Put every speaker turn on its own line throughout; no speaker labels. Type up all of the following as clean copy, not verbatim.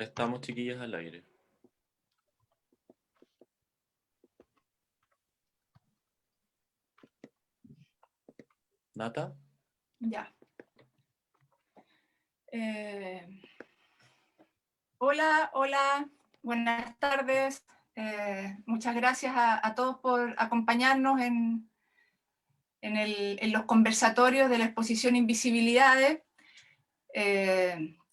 Estamos, chiquillas, al aire. ¿Nata?
Ya. Hola, buenas tardes. Muchas gracias a todos por acompañarnos en los conversatorios de la exposición Invisibilidades.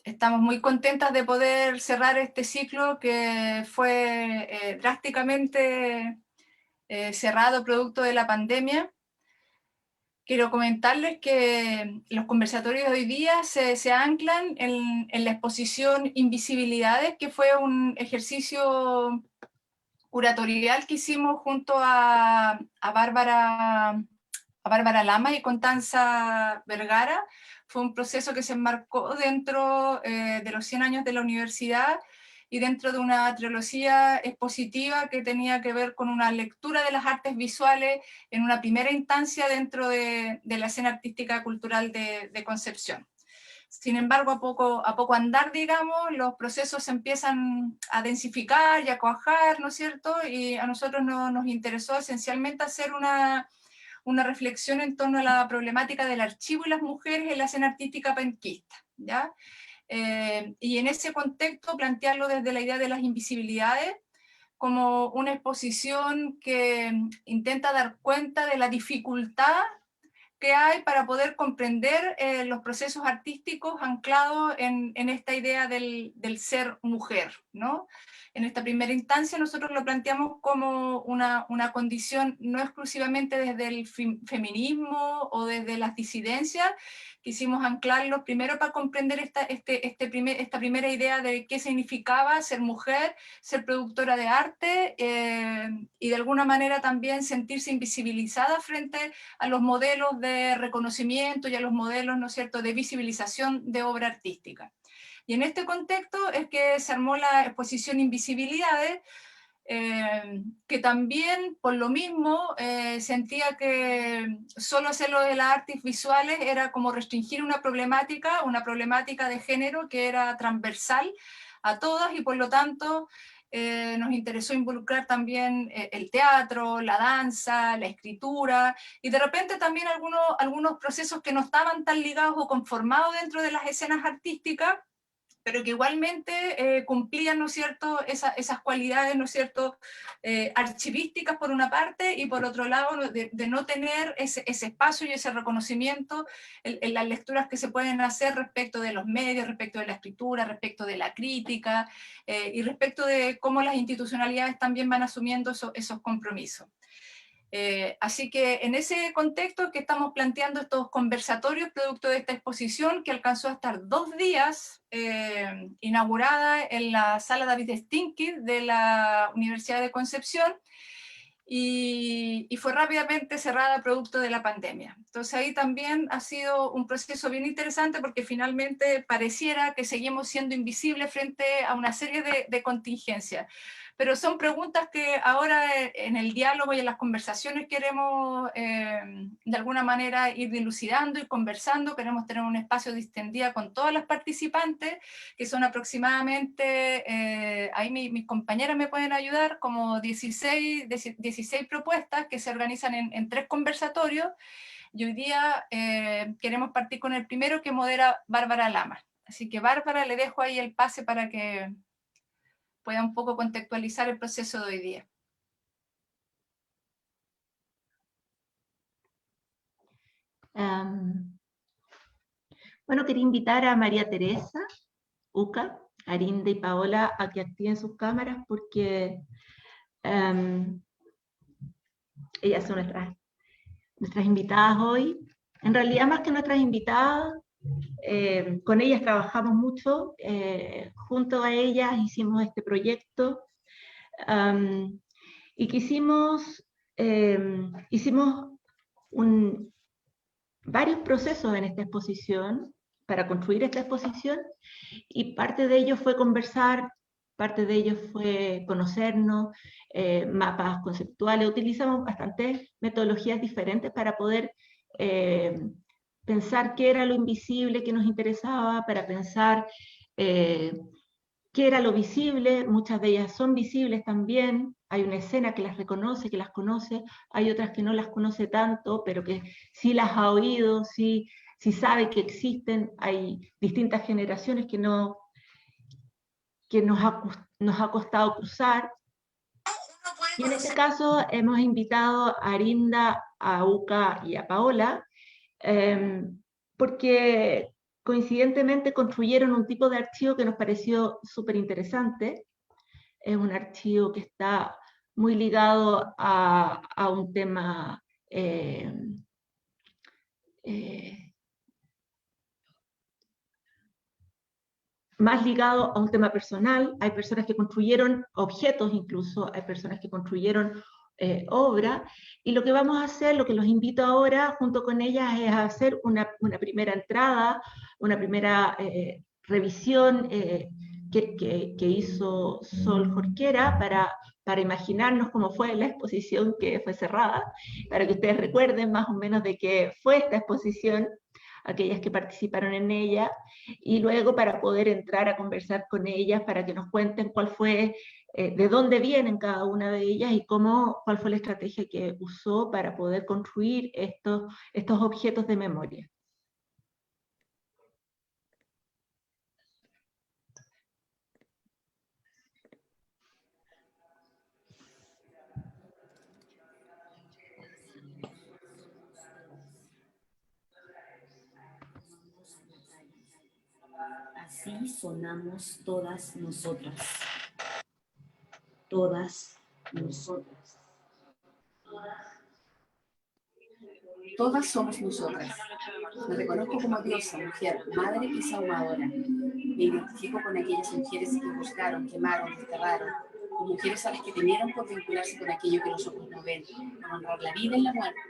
Estamos muy contentas de poder cerrar este ciclo que fue drásticamente cerrado producto de la pandemia. Quiero comentarles que los conversatorios de hoy día se anclan en la exposición Invisibilidades, que fue un ejercicio curatorial que hicimos junto a Bárbara Lama y Constanza Vergara. Fue un proceso que se enmarcó dentro de los 100 años de la universidad y dentro de una trilogía expositiva que tenía que ver con una lectura de las artes visuales en una primera instancia dentro de la escena artística cultural de Concepción. Sin embargo, a poco andar, digamos, los procesos se empiezan a densificar y a cuajar, ¿no es cierto? Y a nosotros nos interesó esencialmente hacer una reflexión en torno a la problemática del archivo y las mujeres en la escena artística penquista, ¿ya? Y en ese contexto plantearlo desde la idea de las invisibilidades como una exposición que intenta dar cuenta de la dificultad que hay para poder comprender los procesos artísticos anclados en esta idea del ser mujer, ¿no? En esta primera instancia nosotros lo planteamos como una condición no exclusivamente desde el feminismo o desde las disidencias. Quisimos anclarlo primero para comprender esta primera idea de qué significaba ser mujer, ser productora de arte y de alguna manera también sentirse invisibilizada frente a los modelos de reconocimiento y a los modelos, ¿no es cierto?, de visibilización de obra artística. Y en este contexto es que se armó la exposición Invisibilidades, que también, por lo mismo, sentía que solo hacerlo de las artes visuales era como restringir una problemática de género que era transversal a todas y por lo tanto nos interesó involucrar también el teatro, la danza, la escritura y de repente también algunos procesos que no estaban tan ligados o conformados dentro de las escenas artísticas, pero que igualmente cumplían, ¿no es cierto?, esas cualidades, ¿no es cierto?, archivísticas por una parte y por otro lado de no tener ese espacio y ese reconocimiento en las lecturas que se pueden hacer respecto de los medios, respecto de la escritura, respecto de la crítica y respecto de cómo las institucionalidades también van asumiendo esos compromisos. Así que en ese contexto que estamos planteando estos conversatorios producto de esta exposición que alcanzó a estar 2 días inaugurada en la sala David Stinky de la Universidad de Concepción y fue rápidamente cerrada producto de la pandemia. Entonces ahí también ha sido un proceso bien interesante porque finalmente pareciera que seguimos siendo invisibles frente a una serie de contingencias. Pero son preguntas que ahora en el diálogo y en las conversaciones queremos de alguna manera ir dilucidando y conversando. Queremos tener un espacio distendido con todas las participantes, que son aproximadamente, ahí mis compañeras me pueden ayudar, como 16 propuestas que se organizan en 3 conversatorios. Y hoy día queremos partir con el primero que modera Bárbara Lama. Así que Bárbara, le dejo ahí el pase para que pueda un poco contextualizar el proceso de hoy día.
Bueno, quería invitar a María Teresa Uca, Arinda y Paola a que activen sus cámaras porque ellas son nuestras invitadas hoy. En realidad, más que nuestras invitadas, con ellas trabajamos mucho, junto a ellas hicimos este proyecto y que hicimos varios procesos en esta exposición, para construir esta exposición, y parte de ello fue conversar, parte de ello fue conocernos, mapas conceptuales, utilizamos bastantes metodologías diferentes para poder pensar qué era lo invisible que nos interesaba, para pensar qué qué era lo visible, muchas de ellas son visibles también, hay una escena que las reconoce, que las conoce, hay otras que no las conoce tanto, pero que sí las ha oído, sí sabe que existen, hay distintas generaciones que nos ha costado cruzar. Y en este caso hemos invitado a Arinda, a Uka y a Paola, porque coincidentemente construyeron un tipo de archivo que nos pareció súper interesante. Es un archivo que está muy ligado a un tema más ligado a un tema personal. Hay personas que construyeron objetos incluso, hay personas que construyeron obra, y lo que vamos a hacer, lo que los invito ahora junto con ellas es a hacer una primera entrada, una primera revisión que hizo Sol Jorquera para imaginarnos cómo fue la exposición que fue cerrada, para que ustedes recuerden más o menos de qué fue esta exposición, aquellas que participaron en ella, y luego para poder entrar a conversar con ellas, para que nos cuenten cuál fue, de dónde vienen cada una de ellas y cuál fue la estrategia que usó para poder construir estos objetos de memoria.
Así sonamos todas nosotras. Todas nosotras.
Todas somos nosotras. Me reconozco como diosa, mujer, madre y saumadora. Me identifico con aquellas mujeres que juzgaron, quemaron, desterraron, con mujeres a las que temieron por vincularse con aquello que los ojos no ven, por honrar la vida y la muerte.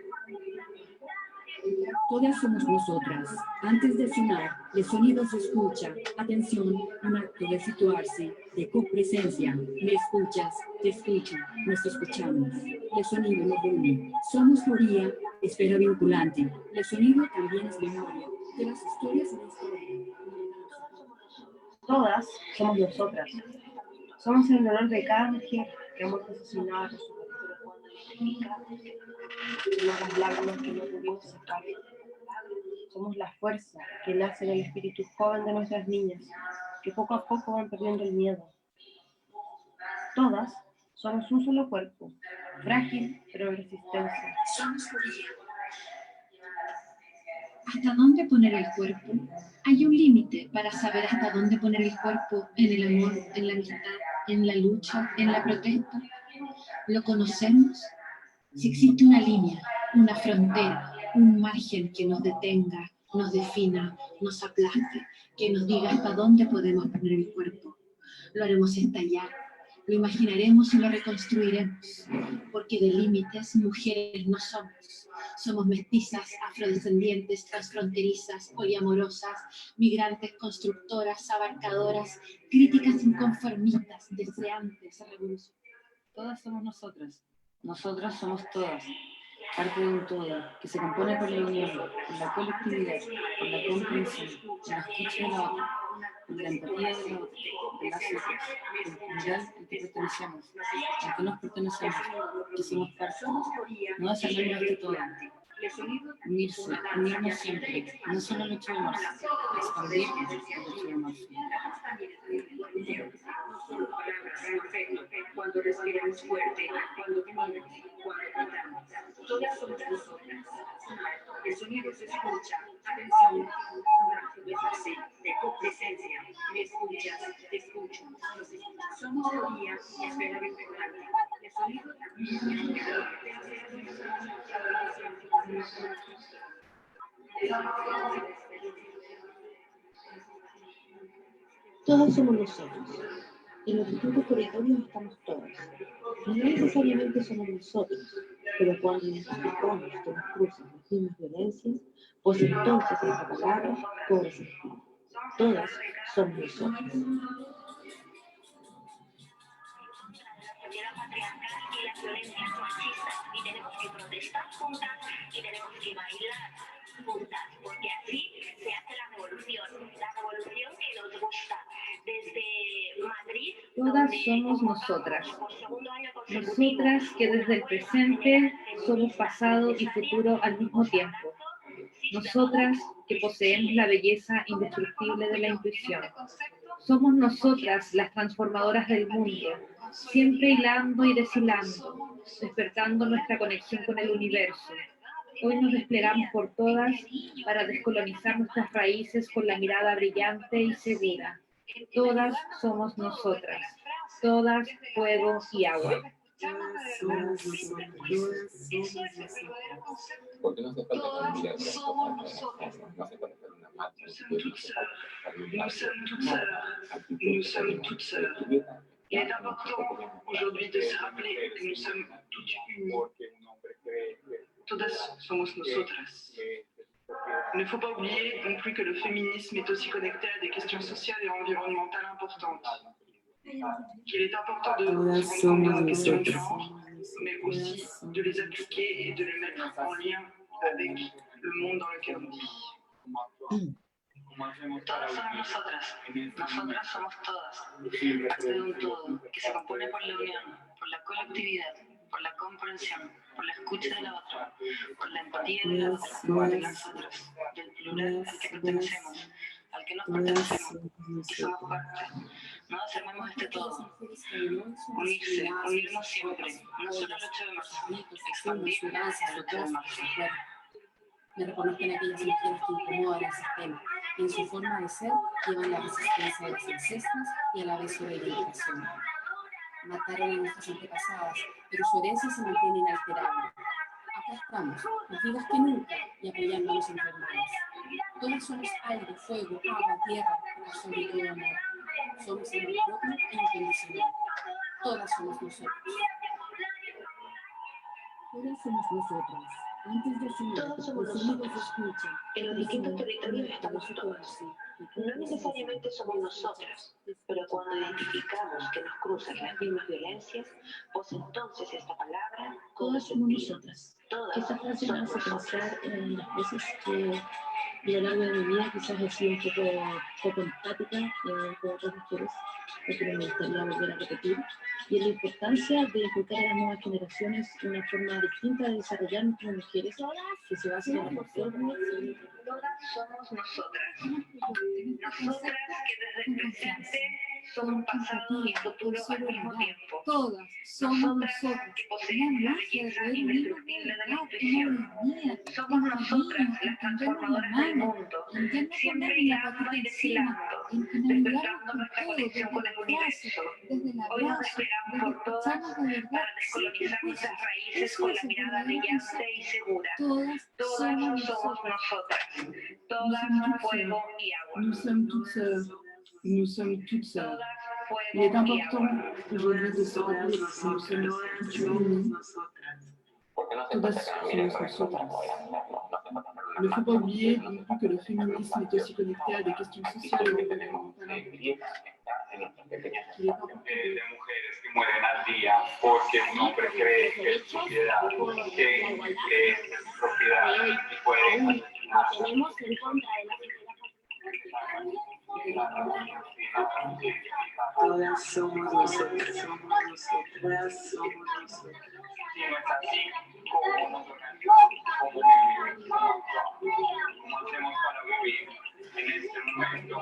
Todas somos nosotras. Antes de sonar, el sonido se escucha. Atención, un acto de situarse, de copresencia. Me escuchas, te escucho, nos escuchamos. El sonido nos une. Somos teoría, esfera vinculante. El sonido también es memoria. De las historias en la historia.
Todas somos nosotras. Somos el dolor de cada mujer que ha muerto asesinada por su partido. Somos las lágrimas que no pudimos sacar. Somos la fuerza que nace en el espíritu joven de nuestras niñas, que poco a poco van perdiendo el miedo. Todas somos un solo cuerpo, frágil pero en resistencia.
Somos teoría.
¿Hasta dónde poner el cuerpo? Hay un límite para saber hasta dónde poner el cuerpo, en el amor, en la amistad, en la lucha, en la protesta. ¿Lo conocemos? Si existe una línea, una frontera, un margen que nos detenga, nos defina, nos aplaste, que nos diga hasta dónde podemos poner el cuerpo. Lo haremos estallar, lo imaginaremos y lo reconstruiremos, porque de límites mujeres no somos. Somos mestizas, afrodescendientes, transfronterizas, poliamorosas, migrantes, constructoras, abarcadoras, críticas inconformistas, deseantes, revolucionarias.
Todas somos nosotras. Nosotras somos todas, parte de un todo, que se compone por la unión, por la colectividad, por la comprensión, por la escucha de la otra, por la empatía de la otra, de las otras, por el mundial al que pertenecemos, al que nos pertenecemos, que somos parte, no desarmarnos de todo, unirse, unirnos siempre, no solo el 8 de marzo, expandir el 8 de marzo.
Cuando respiramos fuerte, cuando tomamos, cuando cantamos. Todas somos nosotras. El sonido se escucha. Atención, un acto de frase, de copresencia. Me escuchas, te escucho, nos escuchamos. Somos teoría, esfera vinculante. El sonido también.
Todas somos nosotros. En los distintos territorios estamos todas. No necesariamente somos nosotros, pero cuando identificamos que nos cruzan las mismas violencias, pues entonces esa palabra cobra sentido. Todas somos nosotros.
Patriarcal y las violencias machistas, y tenemos que protestar juntas y tenemos que bailar juntas, porque así se hace la revolución que nos gusta desde
Todas somos nosotras. Nosotras que desde el presente somos pasado y futuro al mismo tiempo. Nosotras que poseemos la belleza indestructible de la intuición. Somos nosotras las transformadoras del mundo, siempre hilando y deshilando, despertando nuestra conexión con el universo. Hoy nos desplegamos por todas para descolonizar nuestras raíces con la mirada brillante y segura. Todas somos nosotras, todas fuego y agua.
Porque no hace falta que mirar no hace falta hacer una marcha,
Nous sommes toutes sœurs. Il est important aujourd'hui de se rappeler que nous sommes toutes unies. Todas somos nosotras. Il ne faut pas oublier non plus que le féminisme est aussi connecté à des questions sociales et environnementales importantes. Qu'il est important de se rendre compte des questions de genre, mais aussi de les appliquer et de les mettre en lien avec le monde dans lequel on vit.
Todas somos nosotras. Nosotras somos todas. Parte de un todo que se compone por la unión, por la colectividad, por la comprensión, por la escucha de la otra, por la empatía de la otra, de nosotras, del plural al que pertenecemos, al que nos pertenecemos, que somos parte. No desarmemos este todo. Unirse, unirnos siempre, no solo el 8 de marzo, expandir el 8 de marzo.
Me reconozcan aquellas mujeres que incomodan el sistema. En su forma de ser, llevan la resistencia de las ancestras y a la vez su reivindicación. Mataron a nuestras antepasadas, pero su herencia se mantiene inalterable. Acá estamos, más vivas que nunca y apoyándonos entre hermanas. Todas somos aire, fuego, agua, tierra, pero sobre todo amor. Somos amor propio e incondicional. Todas somos nosotros. Todas somos nosotras. Antes de cenar,
Todos somos
los
nosotros.
sonidos se escuchan.
En los distintos territorios estamos todas. No necesariamente somos nosotras, pero cuando identificamos que nos cruzan las mismas violencias, pues entonces esta palabra cobra
Todas somos
sentido.
nosotras.
Todas
Esta frase me
somos
hace
nosotras.
pensar en las veces que a lo largo de mi vida quizás he sido un poco empática con otras mujeres, lo que me gustaría volver a repetir, y en la importancia de inculcar a las nuevas generaciones una forma distinta de desarrollarnos como mujeres que se basa en el amor propio.
Todas somos nosotras. Nosotras que desde el presente somos pasado y futuro al mismo tiempo.
Todas somos
Nosotras
nosotras.
que poseemos la belleza indestructible de la intuición. Somos nosotras las transformadoras del mundo, siempre hilando y deshilando, despertando nuestra conexión con el universo. Hoy nos desplegamos por todas para descolonizar nuestras raíces con la mirada brillante y segura. Todas somos nosotras. Todas fuego y agua.
Nous sommes toutes sœurs. Nous sommes toutes sœurs.
Todas
Il est
fuego y
important
agua.
aujourd'hui de se rappeler que nous sommes toutes unies.
porque no hace
Todas
falta que mirar
somos nosotras.
no
Il ne faut pas oublier non plus que le féminisme est aussi connecté à des questions sociales et environnementales. Il est important
de mujeres que mueren al día porque un hombre cree que es propiedad, que es propiedad y puede
Tenemos en contra de la
Todas somos nosotras, todas somos nosotras.
Si no es así, ¿cómo nos organizamos? ¿Cómo hacemos para vivir en este momento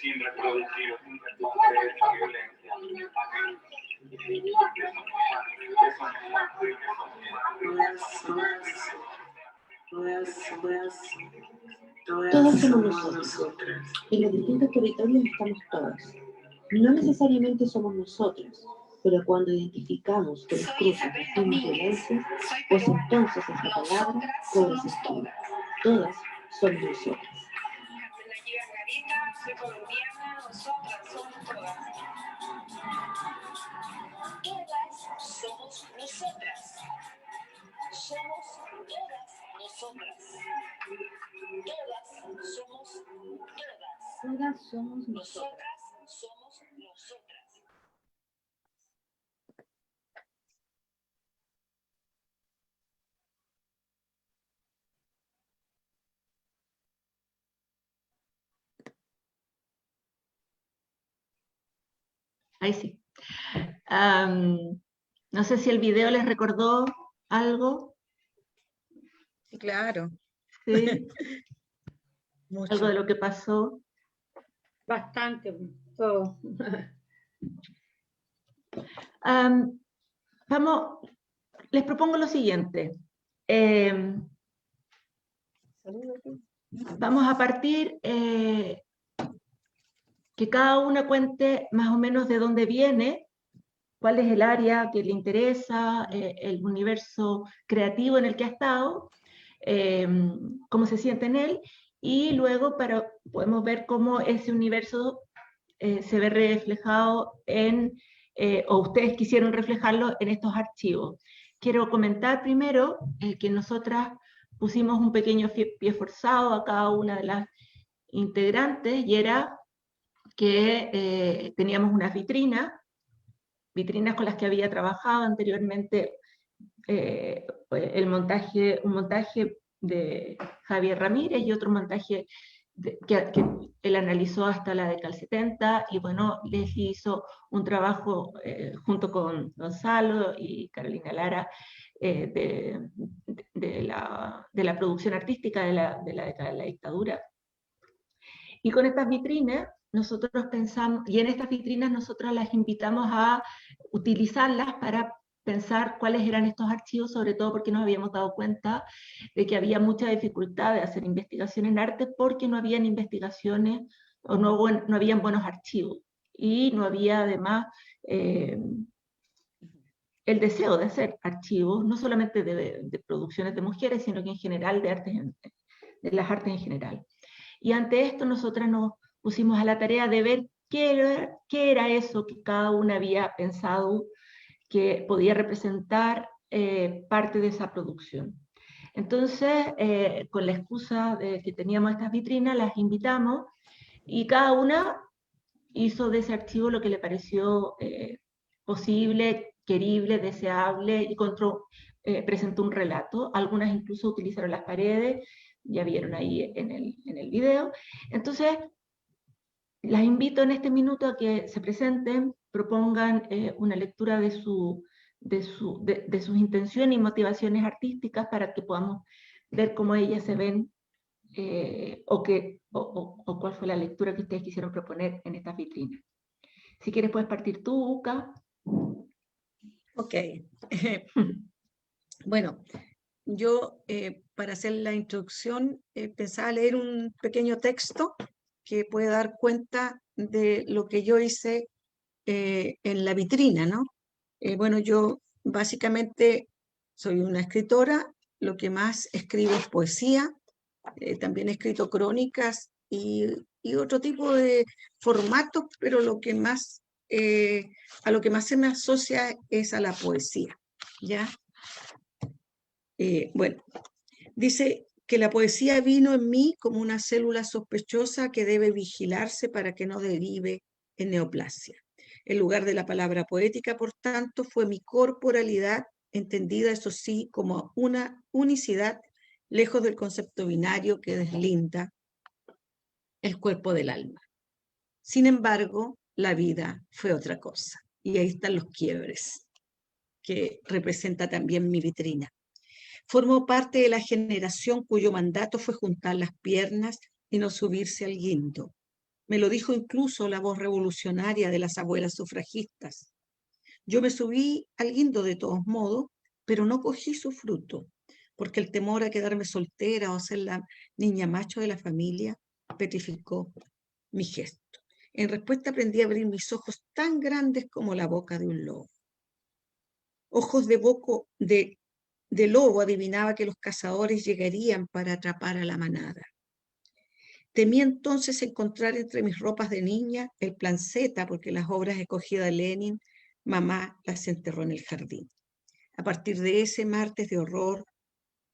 sin reproducir o sin responder esa violencia?
Todas somos nosotras.
En los distintos territorios estamos todas. No necesariamente somos nosotras, pero cuando identificamos que nos cruzan las mismas violencias, pues entonces esta palabra cobra sentido. Todas somos nosotras.
soy colombiana, nosotras somos todas. Todas somos nosotras. Somos todas nosotras. Todas somos todas.
Todas somos nosotras.
Nosotras somos nosotras.
Ahí sí. No sé si el video les recordó algo.
Sí, claro.
¿Sí?
Mucho.
Algo de lo que pasó.
Bastante, todo.
Les propongo lo siguiente. Vamos a partir que cada una cuente más o menos de dónde viene, cuál es el área que le interesa, el universo creativo en el que ha estado, cómo se siente en él, y luego podemos ver cómo ese universo se ve reflejado o ustedes quisieron reflejarlo en estos archivos. Quiero comentar primero que nosotras pusimos un pequeño pie forzado a cada una de las integrantes, y era que teníamos unas vitrinas con las que había trabajado anteriormente, un montaje de Javier Ramírez y otro montaje que él analizó hasta la década del 70, y bueno, Leslie hizo un trabajo junto con Gonzalo y Carolina Lara de la producción artística de la década de la dictadura. Y con estas vitrinas nosotros pensamos, y en estas vitrinas nosotros las invitamos a utilizarlas para pensar cuáles eran estos archivos, sobre todo porque nos habíamos dado cuenta de que había mucha dificultad de hacer investigación en arte porque no habían investigaciones o no habían buenos archivos, y no había además el deseo de hacer archivos, no solamente de producciones de mujeres, sino que en general de las artes en general. Y ante esto nosotras nos pusimos a la tarea de ver qué era eso que cada una había pensado que podía representar parte de esa producción. Entonces, con la excusa de que teníamos estas vitrinas, las invitamos, y cada una hizo de ese archivo lo que le pareció posible, querible, deseable, y presentó un relato. Algunas incluso utilizaron las paredes, ya vieron ahí en el video. Entonces, las invito en este minuto a que se presenten, propongan una lectura de sus intenciones y motivaciones artísticas para que podamos ver cómo ellas se ven o cuál fue la lectura que ustedes quisieron proponer en estas vitrinas. Si quieres puedes partir tú, Uca.
Ok. Bueno, yo para hacer la introducción pensaba leer un pequeño texto que puede dar cuenta de lo que yo hice en la vitrina, ¿no? Bueno, yo básicamente soy una escritora, lo que más escribo es poesía, también he escrito crónicas y otro tipo de formatos, pero lo que más, a lo que más se me asocia es a la poesía, ¿ya? Bueno, dice que la poesía vino en mí como una célula sospechosa que debe vigilarse para que no derive en neoplasia. El lugar de la palabra poética, por tanto, fue mi corporalidad, entendida, eso sí, como una unicidad, lejos del concepto binario que deslinda el cuerpo del alma. Sin embargo, la vida fue otra cosa. Y ahí están los quiebres, que representa también mi vitrina. Formó parte de la generación cuyo mandato fue juntar las piernas y no subirse al guindo. Me lo dijo incluso la voz revolucionaria de las abuelas sufragistas. Yo me subí al guindo de todos modos, pero no cogí su fruto, porque el temor a quedarme soltera o ser la niña macho de la familia petrificó mi gesto. En respuesta aprendí a abrir mis ojos tan grandes como la boca de un lobo. Ojos de lobo, adivinaba que los cazadores llegarían para atrapar a la manada. Temí entonces encontrar entre mis ropas de niña el plan Z, porque las obras escogidas de Lenin, mamá las enterró en el jardín. A partir de ese martes de horror,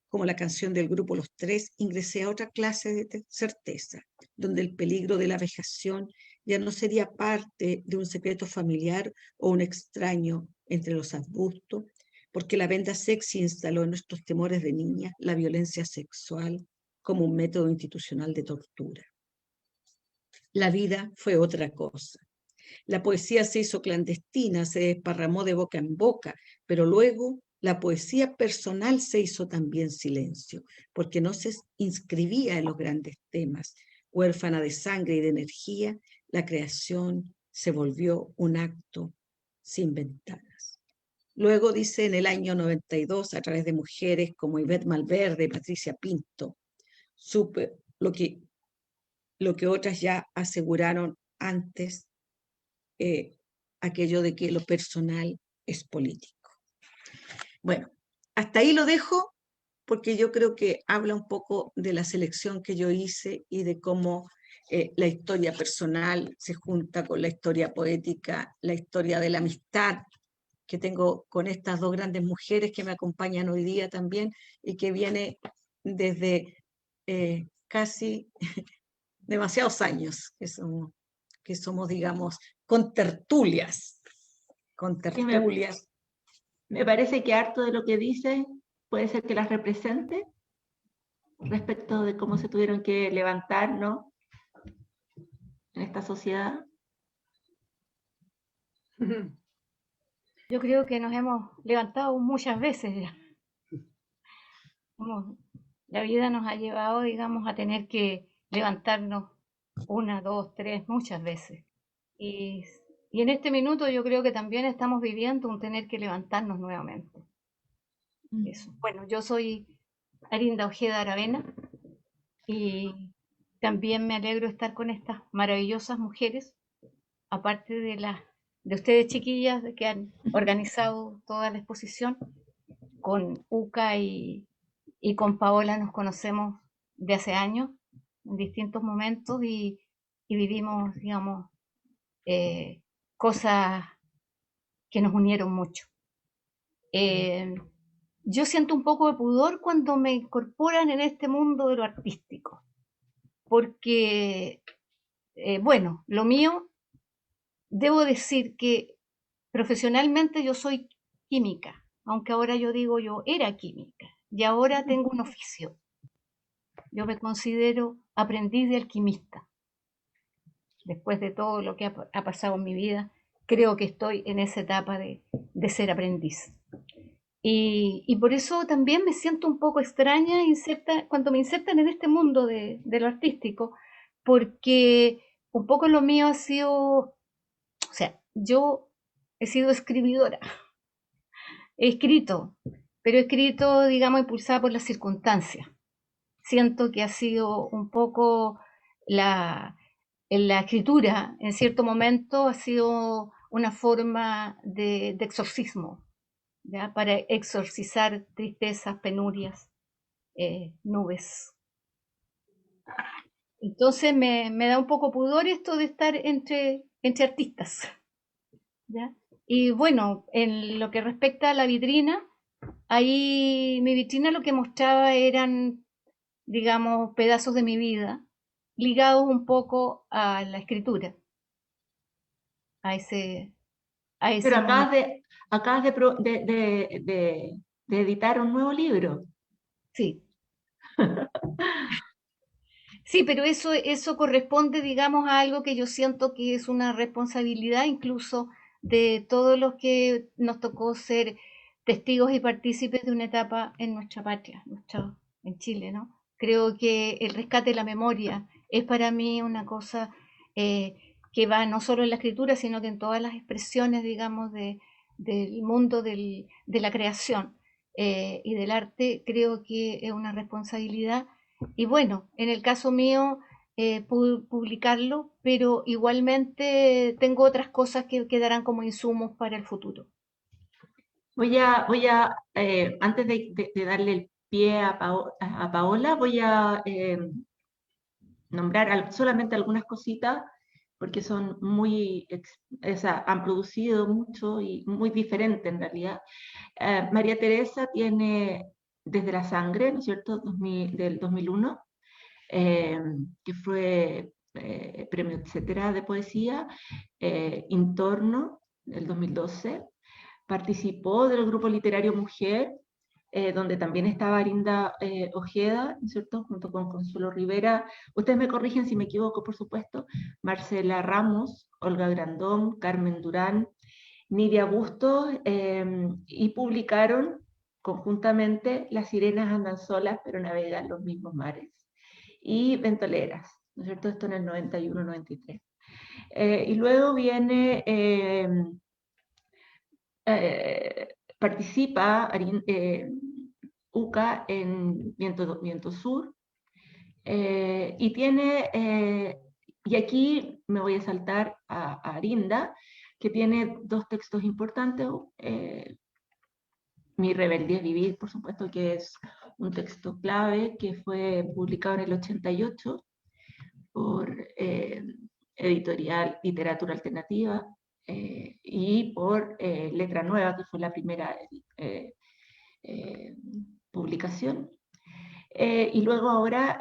como la canción del grupo Los Tres, ingresé a otra clase de certeza, donde el peligro de la vejación ya no sería parte de un secreto familiar o un extraño entre los arbustos, porque la venda sexy instaló en nuestros temores de niña la violencia sexual como un método institucional de tortura. La vida fue otra cosa. La poesía se hizo clandestina, se desparramó de boca en boca, pero luego la poesía personal se hizo también silencio, porque no se inscribía en los grandes temas. Huérfana de sangre y de energía, la creación se volvió un acto sin ventanas. Luego dice en el año 92, a través de mujeres como Ivette Malverde, Patricia Pinto, supe lo que otras ya aseguraron antes, aquello de que lo personal es político. Bueno, hasta ahí lo dejo porque yo creo que habla un poco de la selección que yo hice y de cómo la historia personal se junta con la historia poética, la historia de la amistad que tengo con estas dos grandes mujeres que me acompañan hoy día también y que viene desde casi demasiados años que somos, digamos, contertulias.
Me parece que harto de lo que dice puede ser que las represente respecto de cómo se tuvieron que levantar, ¿no?, en esta sociedad.
Yo creo que nos hemos levantado muchas veces ya. La vida nos ha llevado, digamos, a tener que levantarnos 1, 2, 3, muchas veces. Y en este minuto yo creo que también estamos viviendo un tener que levantarnos nuevamente. Eso. Bueno, yo soy Arinda Ojeda Aravena y también me alegro de estar con estas maravillosas mujeres, aparte de ustedes chiquillas que han organizado toda la exposición. Con Uca y con Paola nos conocemos de hace años, en distintos momentos, y vivimos, digamos, cosas que nos unieron mucho. Yo siento un poco de pudor cuando me incorporan en este mundo de lo artístico, porque, bueno, lo mío, debo decir que profesionalmente yo soy química, aunque ahora yo digo yo era química, y ahora tengo un oficio. Yo me considero aprendiz de alquimista. Después de todo lo que ha pasado en mi vida, creo que estoy en esa etapa de ser aprendiz. Y por eso también me siento un poco extraña cuando me insertan en este mundo de lo artístico, porque un poco lo mío ha sido, o sea, yo he sido escribidora, he escrito, pero he escrito, digamos, impulsada por las circunstancias. Siento que ha sido un poco la escritura, en cierto momento, ha sido una forma de exorcismo, ¿ya?, para exorcizar tristezas, penurias, nubes. Entonces me da un poco pudor esto de estar entre artistas, ¿ya? Y bueno, en lo que respecta a la vitrina, ahí mi vitrina lo que mostraba eran, digamos, pedazos de mi vida, ligados un poco a la escritura, a ese
Pero
momento.
acabas de editar un nuevo libro.
Sí. Sí, pero eso corresponde, digamos, a algo que yo siento que es una responsabilidad incluso de todos los que nos tocó ser testigos y partícipes de una etapa en nuestra patria, en Chile, ¿no? Creo que el rescate de la memoria es para mí una cosa que va no solo en la escritura, sino que en todas las expresiones, digamos, del mundo de la creación y del arte. Creo que es una responsabilidad. Y bueno, en el caso mío, publicarlo, pero igualmente tengo otras cosas que quedarán como insumos para el futuro.
Antes de darle el pie a Paola, voy a nombrar solamente algunas cositas, porque son han producido mucho y muy diferente en realidad. María Teresa tiene Desde la sangre, ¿no es cierto?, del 2001, que fue premio etcétera de poesía. Intorno, del 2012. Participó del grupo literario Mujer donde también estaba Arinda Ojeda, ¿no es cierto?, junto con Consuelo Rivera. Ustedes me corrigen si me equivoco, por supuesto. Marcela Ramos, Olga Grandón, Carmen Durán, Nidia Bustos, y publicaron conjuntamente Las sirenas andan solas, pero navegan los mismos mares, y Ventoleras, ¿no es cierto?, esto en el 91-93. Y luego viene, participa UCA en Viento Sur, y tiene, y aquí me voy a saltar a Arinda, que tiene dos textos importantes. Mi rebeldía es vivir, por supuesto, que es un texto clave que fue publicado en el 88 por Editorial Literatura Alternativa, y por Letra Nueva, que fue la primera publicación. Y luego ahora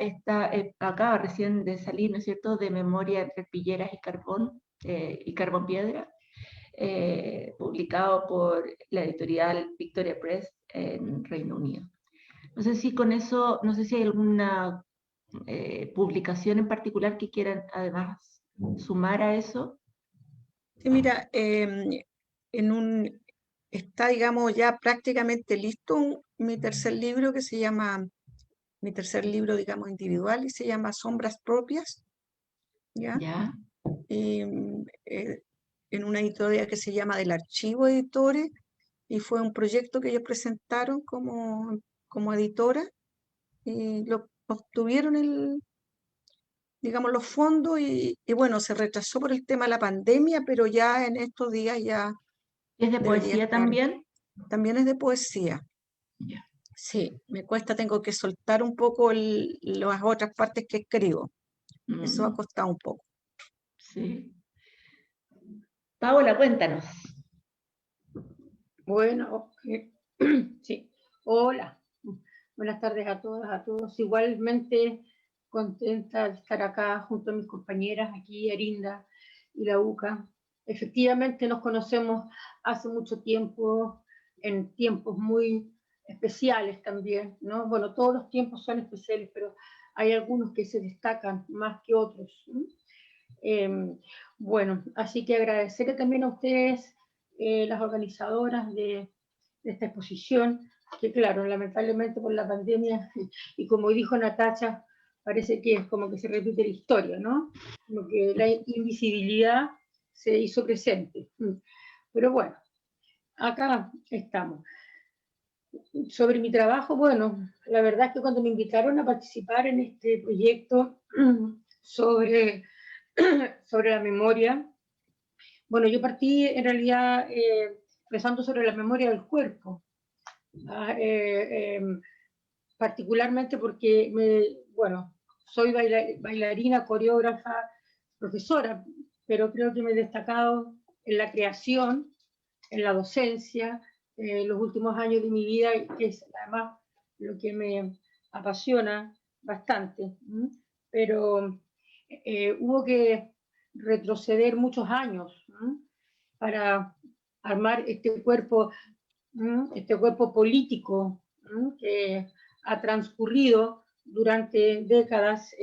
acaba recién de salir, ¿no es cierto?, de Memoria entre Pilleras y Carbón Piedra, publicado por la editorial Victoria Press en Reino Unido. No sé si con eso, no sé si hay alguna publicación en particular que quieran además sumar a eso.
Sí, mira, está, digamos, ya prácticamente listo mi tercer libro, que se llama, mi tercer libro, digamos, individual, y se llama Sombras Propias, ¿ya?
¿Ya?
En una editorial que se llama Del Archivo Editores, y fue un proyecto que ellos presentaron como editora, y obtuvieron digamos, los fondos, y bueno, se retrasó por el tema de la pandemia, pero ya en estos días ya
¿Es de
debería
poesía
estar.
también?
También es de poesía.
Ya.
Sí, me cuesta, tengo que soltar un poco las otras partes que escribo. Eso ha costado un poco.
Sí. Paola, cuéntanos.
Bueno, sí. Hola. Buenas tardes a todas, a todos. Igualmente contenta de estar acá junto a mis compañeras, aquí Arinda y la UCA. Efectivamente nos conocemos hace mucho tiempo, en tiempos muy especiales también, ¿no? Bueno, todos los tiempos son especiales, pero hay algunos que se destacan más que otros, ¿no? Bueno, así que agradecerle también a ustedes, las organizadoras de esta exposición, que claro, lamentablemente por la pandemia, y como dijo Natacha, parece que es como que se repite la historia, ¿no? Como que la invisibilidad se hizo presente. Pero bueno, acá estamos. Sobre mi trabajo, bueno, la verdad es que cuando me invitaron a participar en este proyecto sobre la memoria, bueno, yo partí en realidad pensando sobre la memoria del cuerpo, particularmente porque, bueno, soy bailarina, coreógrafa, profesora, pero creo que me he destacado en la creación, en la docencia, los últimos años de mi vida, que es además lo que me apasiona bastante. Pero hubo que retroceder muchos años para armar este cuerpo político que ha transcurrido durante décadas,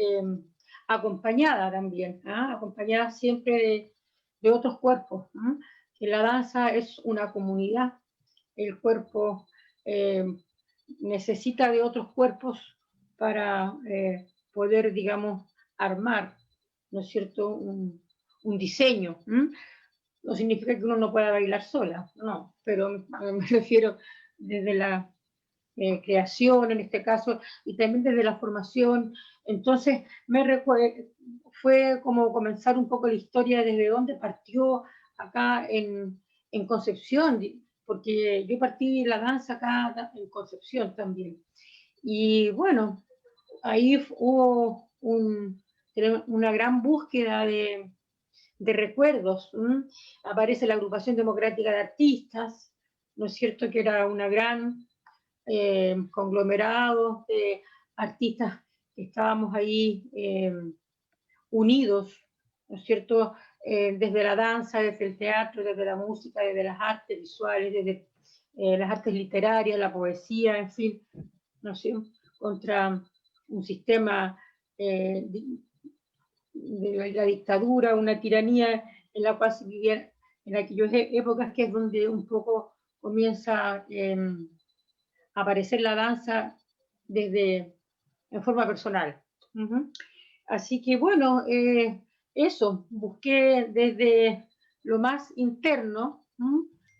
acompañada también, acompañada siempre de otros cuerpos, que la danza es una comunidad, el cuerpo necesita de otros cuerpos para poder, digamos, armar, ¿no es cierto?, un diseño. No significa que uno no pueda bailar sola, no, pero me refiero desde la creación en este caso, y también desde la formación. Entonces fue como comenzar un poco la historia desde dónde partió acá en Concepción, porque yo partí la danza acá en Concepción también. Y bueno, ahí hubo una gran búsqueda de recuerdos. Aparece la Agrupación Democrática de Artistas, ¿no es cierto?, que era una gran conglomerado de artistas que estábamos ahí unidos, ¿no es cierto?, desde la danza, desde el teatro, desde la música, desde las artes visuales, desde las artes literarias, la poesía, en fin, no sé, contra un sistema de la dictadura, una tiranía en la cual se vivía en aquellas épocas, que es donde un poco comienza a aparecer la danza en forma personal. Así que bueno, eso, busqué desde lo más interno,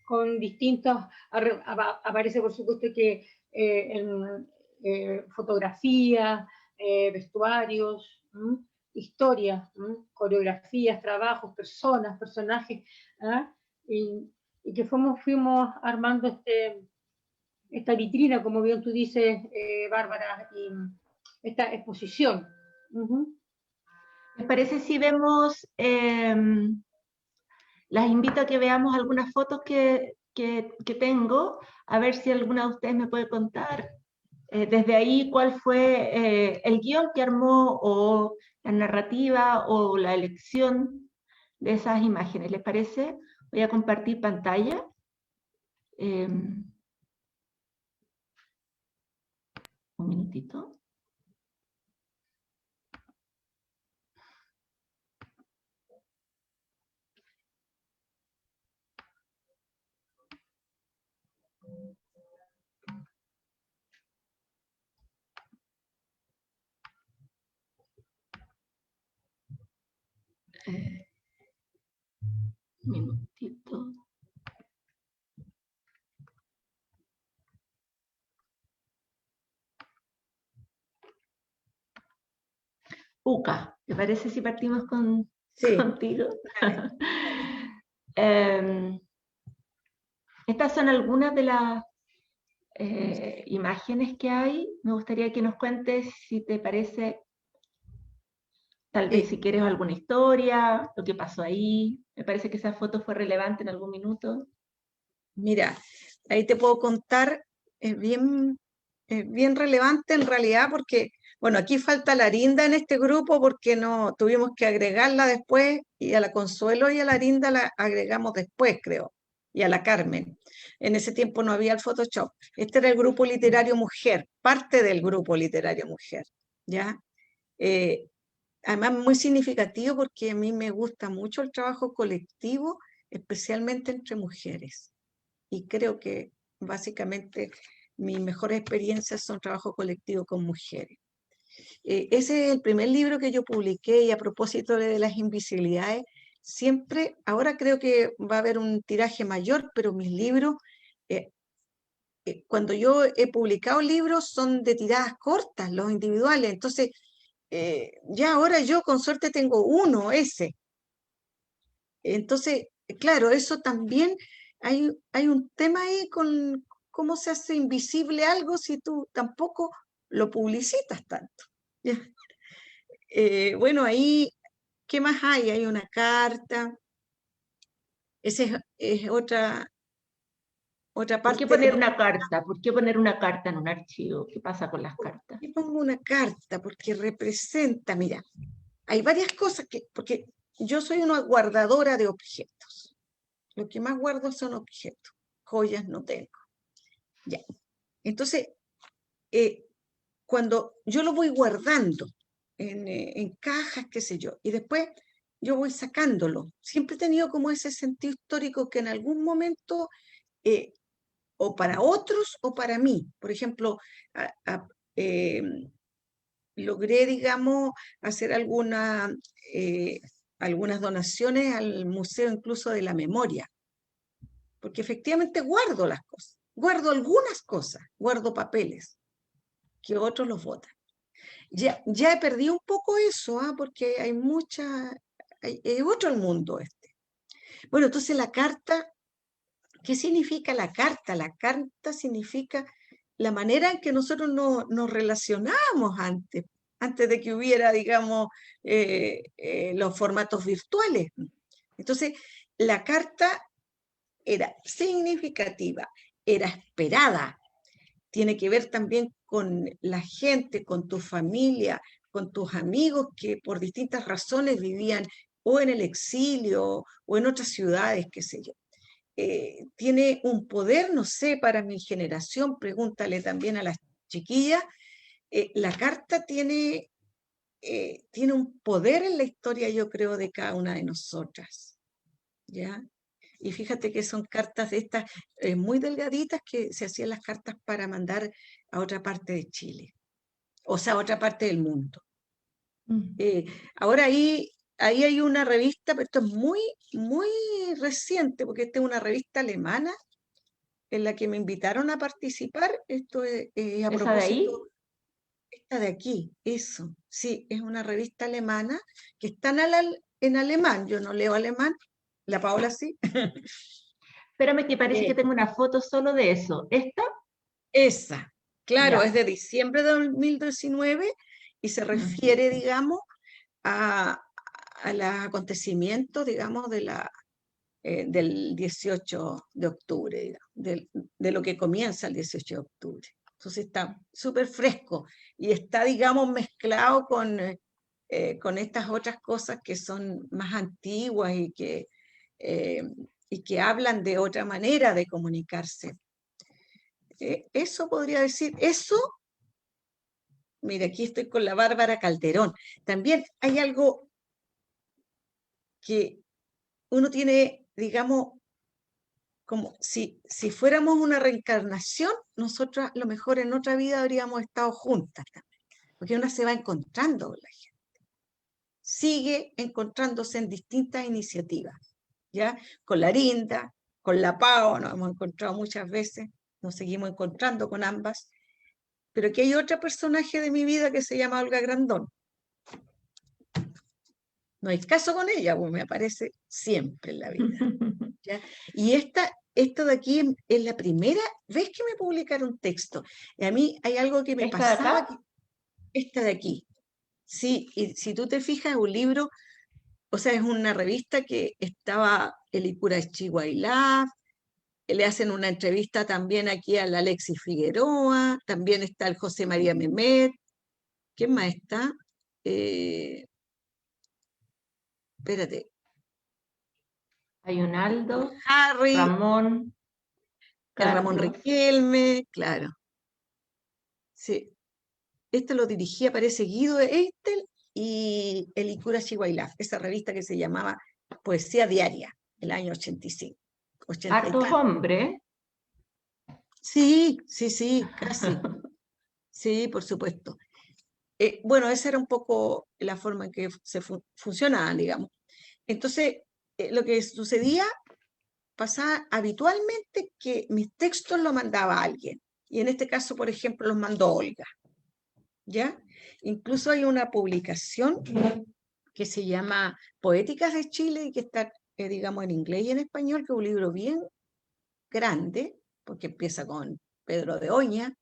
con distintos, aparece por supuesto que fotografías, vestuarios, historias, coreografías, trabajos, personas, personajes, y que fuimos armando esta vitrina, como bien tú dices, Bárbara, y esta exposición.
¿Les parece si vemos, las invito a que veamos algunas fotos que tengo, a ver si alguna de ustedes me puede contar desde ahí cuál fue el guión que armó, o la narrativa, o la elección de esas imágenes? ¿Les parece? Voy a compartir pantalla. Un minutito. Un minutito. Uca, ¿te parece si partimos contigo? Estas son algunas de las imágenes que hay. Me gustaría que nos cuentes, si te parece, tal vez si quieres alguna historia, lo que pasó ahí. Me parece que esa foto fue relevante en algún minuto.
Mira, ahí te puedo contar, es bien relevante en realidad, porque, bueno, aquí falta la Arinda en este grupo porque no tuvimos que agregarla después, y a la Consuelo y a la Arinda la agregamos después, creo, y a la Carmen. En ese tiempo no había el Photoshop. Este era el grupo literario mujer, parte del grupo literario mujer, ¿ya? Además, muy significativo porque a mí me gusta mucho el trabajo colectivo, especialmente entre mujeres. Y creo que básicamente mis mejores experiencias son trabajo colectivo con mujeres. Ese es el primer libro que yo publiqué, y a propósito de las invisibilidades, siempre, ahora creo que va a haber un tiraje mayor, pero mis libros, cuando yo he publicado libros, son de tiradas cortas, los individuales. Entonces, ya ahora yo con suerte tengo uno, ese. Entonces, claro, eso también hay un tema ahí con cómo se hace invisible algo si tú tampoco lo publicitas tanto. ¿Ya? Bueno, ahí, ¿qué más hay? Hay una carta. Esa es otra parte.
¿Por qué poner una carta? ¿Por qué poner una carta en un archivo? ¿Qué pasa con las cartas?
¿Por qué pongo una carta? Porque representa, mira, hay varias cosas porque yo soy una guardadora de objetos. Lo que más guardo son objetos. Joyas no tengo. Ya. Entonces, cuando yo lo voy guardando en cajas, qué sé yo, y después yo voy sacándolo. Siempre he tenido como ese sentido histórico que en algún momento, o para otros o para mí, por ejemplo, logré, digamos, hacer algunas donaciones al Museo incluso de la Memoria, porque efectivamente guardo las cosas, guardo algunas cosas, guardo papeles, que otros los botan. Ya he perdido un poco eso, porque hay es otro el mundo este. Bueno, entonces la carta, ¿qué significa la carta? La carta significa la manera en que nosotros nos relacionábamos antes de que hubiera, digamos, los formatos virtuales. Entonces, la carta era significativa, era esperada, tiene que ver también con la gente, con tu familia, con tus amigos que por distintas razones vivían o en el exilio o en otras ciudades, qué sé yo. tiene un poder, no sé, para mi generación, pregúntale también a las chiquillas, la carta tiene un poder en la historia, yo creo, de cada una de nosotras, ¿ya? Y fíjate que son cartas de estas muy delgaditas que se hacían las cartas para mandar a otra parte de Chile, o sea, a otra parte del mundo. Ahora ahí hay una revista, pero esto es muy, muy reciente, porque esta es una revista alemana en la que me invitaron a participar. Esto es a
¿Esa de ahí?
propósito, esta de aquí, eso, sí, es una revista alemana que está en alemán, yo no leo alemán, la Paola sí.
Espérame que parece que tengo una foto solo de eso. ¿Esta?
Esa, claro,
Ya.
es de diciembre de 2019 y se refiere, digamos, a los acontecimientos, digamos, del 18 de octubre, digamos, de lo que comienza el 18 de octubre. Entonces está súper fresco y está, digamos, mezclado con estas otras cosas que son más antiguas y que hablan de otra manera de comunicarse. Eso podría decir, eso, mira, aquí estoy con la Bárbara Calderón. También hay algo que uno tiene, digamos, como si fuéramos una reencarnación, nosotras a lo mejor en otra vida habríamos estado juntas también, porque uno se va encontrando con la gente, sigue encontrándose en distintas iniciativas, ¿ya? Con la Arinda, con la Pao, nos hemos encontrado muchas veces, nos seguimos encontrando con ambas, pero que hay otro personaje de mi vida que se llama Olga Grandón. No hay caso con ella, pues me aparece siempre en la vida, ¿ya? Y esto de aquí es la primera vez que me publicaron texto. Y a mí hay algo que me
¿Esta de
pasaba,
acá?
esta de aquí. Sí, y si tú te fijas, es un libro, o sea, es una revista que estaba Elicura Chihuahua, le hacen una entrevista también aquí a la Alexis Figueroa, también está el José María Mehmet. ¿Quién más está? Espérate.
Hay un Aldo,
Harry,
Ramón,
el Ramón
Carlos.
Riquelme, claro. Sí. Este lo dirigía, parece, Guido Eitel y Elicura Chihuahua, esa revista que se llamaba Poesía Diaria, el año 85. 80 y
Hartos
tanto.
hombres.
Sí, sí, sí, casi. Sí, por supuesto. Bueno, esa era un poco la forma en que funcionaba, digamos. Entonces, lo que sucedía, pasaba habitualmente que mis textos los mandaba alguien. Y en este caso, por ejemplo, los mandó Olga. ¿Ya? Incluso hay una publicación que se llama Poéticas de Chile y que está, digamos, en inglés y en español, que es un libro bien grande, porque empieza con Pedro de Oña,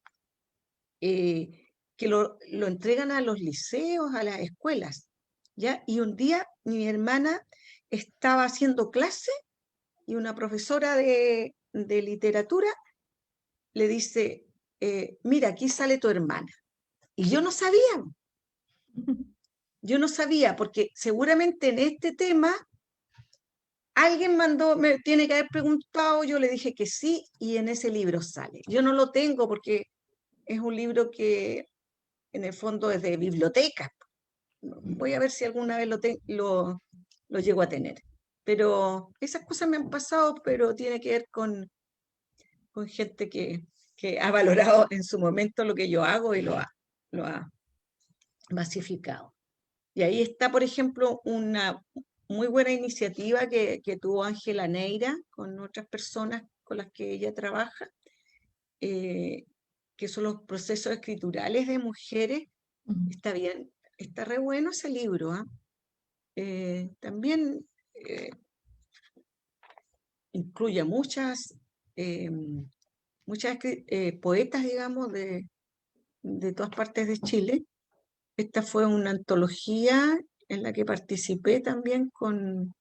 que lo entregan a los liceos, a las escuelas, ¿ya? Y un día mi hermana estaba haciendo clase y una profesora de literatura le dice, mira, aquí sale tu hermana. Y yo no sabía, porque seguramente en este tema alguien me tiene que haber preguntado, yo le dije que sí, y en ese libro sale. Yo no lo tengo porque es un libro que en el fondo es de biblioteca. Voy a ver si alguna vez lo llego a tener. Pero esas cosas me han pasado, pero tiene que ver con gente que ha valorado en su momento lo que yo hago y lo ha masificado. Y ahí está, por ejemplo, una muy buena iniciativa que tuvo Ángela Neira con otras personas con las que ella trabaja, que son los procesos escriturales de mujeres. Está bien, está re bueno ese libro. También incluye muchas poetas, digamos, de todas partes de Chile. Esta fue una antología en la que participé también con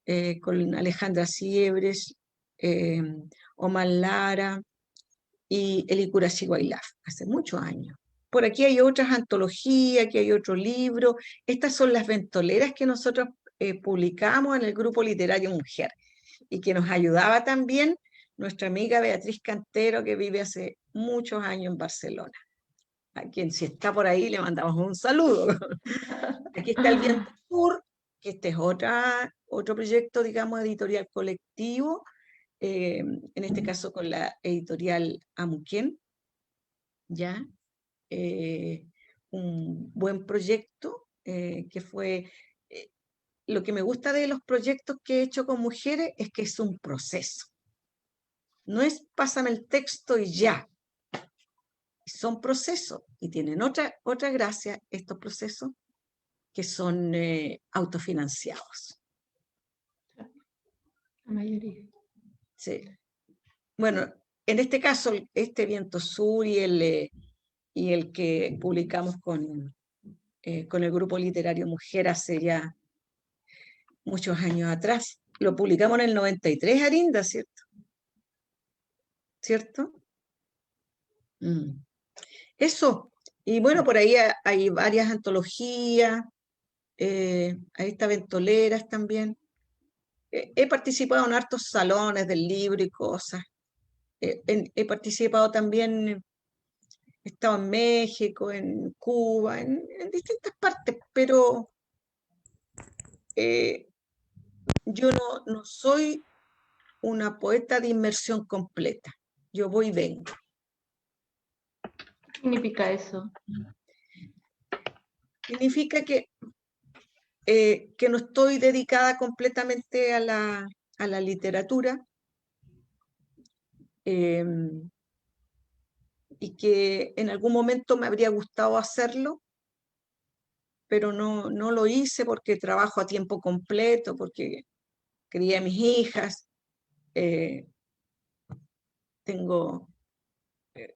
Alejandra Siebres, Omar Lara y Elicura Chihuahua, hace muchos años. Por aquí hay otras antologías, aquí hay otro libro. Estas son las ventoleras que nosotros publicamos en el Grupo Literario Mujer. y que nos ayudaba también nuestra amiga Beatriz Cantero, que vive hace muchos años en Barcelona, a quien si está por ahí le mandamos un saludo. Aquí está El Viento Sur, que este es otro proyecto, digamos, editorial colectivo, en este caso con la editorial Amuquén, ¿ya? Un buen proyecto, que fue... lo que me gusta de los proyectos que he hecho con mujeres es que es un proceso. No es pásame el texto y ya. Son procesos y tienen otra gracia estos procesos, que son autofinanciados.
La mayoría.
Sí. Bueno, en este caso, este Viento Sur y el que publicamos con el Grupo Literario Mujer hace ya muchos años atrás. Lo publicamos en el 93, Arinda, ¿cierto? ¿Cierto? Eso. Y bueno, por ahí hay varias antologías, ahí está Ventoleras también. He participado en hartos salones del libro y cosas. He participado también, he estado en México, en Cuba, en distintas partes, pero yo no soy una poeta de inmersión completa. Yo voy y vengo.
¿Qué significa eso?
Significa que no estoy dedicada completamente a la literatura, y que en algún momento me habría gustado hacerlo, pero no lo hice porque trabajo a tiempo completo, porque crié a mis hijas, tengo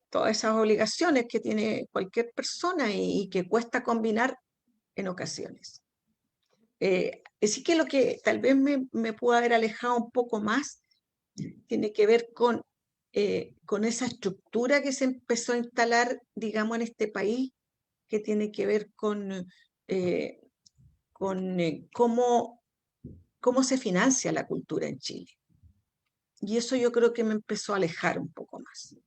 todas esas obligaciones que tiene cualquier persona y que cuesta combinar en ocasiones. Así que lo que tal vez me pudo haber alejado un poco más tiene que ver con esa estructura que se empezó a instalar, digamos, en este país, que tiene que ver con cómo se financia la cultura en Chile. Y eso yo creo que me empezó a alejar un poco más.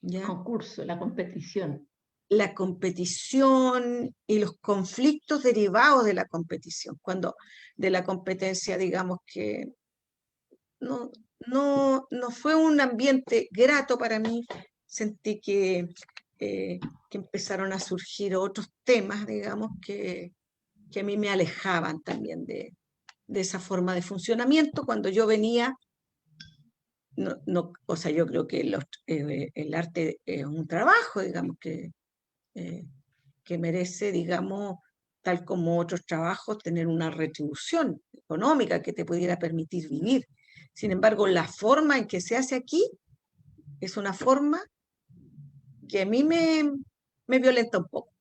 ¿Ya?
El concurso, la competición.
La competición y los conflictos derivados de la competición, cuando de la competencia, digamos que no fue un ambiente grato para mí. Sentí que empezaron a surgir otros temas, digamos, que a mí me alejaban también de esa forma de funcionamiento. Cuando yo venía, o sea, yo creo que el arte es un trabajo, digamos, que merece, digamos, tal como otros trabajos, tener una retribución económica que te pudiera permitir vivir. Sin embargo, la forma en que se hace aquí es una forma que a mí me violenta un poco.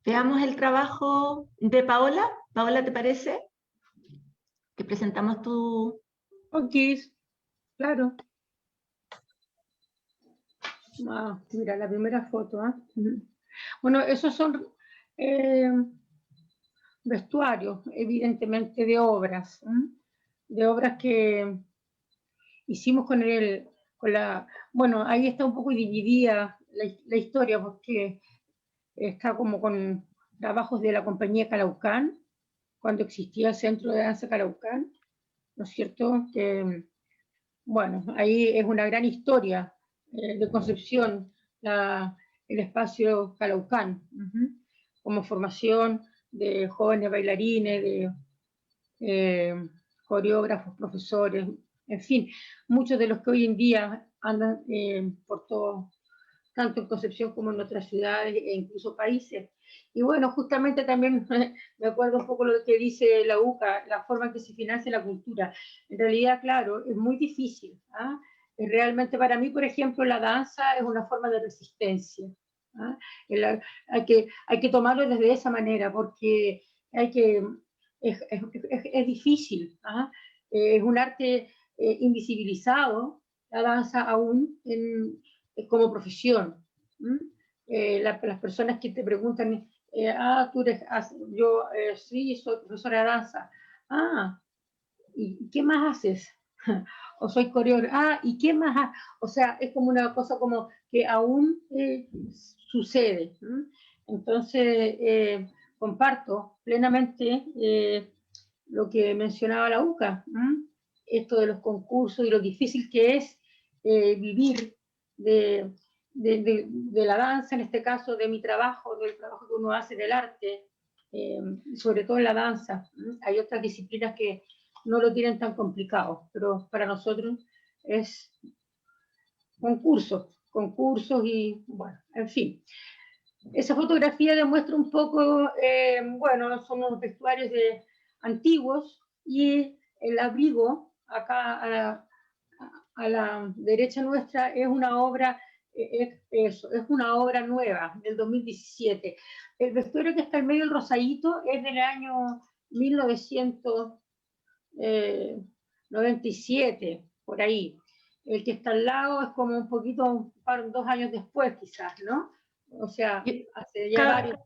Veamos el trabajo de Paola. Paola, ¿te parece? Que presentamos tu...
Ok, claro. Mira, la primera foto. Bueno, esos son vestuarios, evidentemente, de obras que hicimos bueno, ahí está un poco dividida la historia, porque está como con trabajos de la compañía Calaucán, cuando existía el Centro de Danza Calaucán, ¿no es cierto? Que, bueno, ahí es una gran historia de concepción, el espacio Calaucán, como formación de jóvenes bailarines, de coreógrafos, profesores, en fin, muchos de los que hoy en día andan por todo, tanto en Concepción como en otras ciudades e incluso países. Y bueno, justamente también me acuerdo un poco lo que dice la UCA, la forma en que se financia la cultura. En realidad, claro, es muy difícil. Realmente para mí, por ejemplo, la danza es una forma de resistencia. Hay que tomarlo desde esa manera, porque es difícil. Es un arte invisibilizado, la danza aún como profesión. Las personas que te preguntan, tú eres, yo sí, soy profesora de danza. Ah, ¿y qué más haces? O soy coreógrafo. Ah, ¿y qué más? O sea, es como una cosa como que aún sucede. Entonces, comparto plenamente lo que mencionaba la UCA, esto de los concursos y lo difícil que es vivir de la danza, en este caso de mi trabajo, del trabajo que uno hace del arte, sobre todo en la danza. Hay otras disciplinas que no lo tienen tan complicado, pero para nosotros es concursos y bueno, en fin. Esa fotografía demuestra un poco, bueno, son unos vestuarios antiguos y el abrigo acá a la derecha nuestra es una obra, es una obra nueva del 2017. El vestuario que está en medio del rosadito es del año 1997, por ahí. El que está al lado es como un poquito, 2 años después quizás, ¿no? O sea, hace ya varios.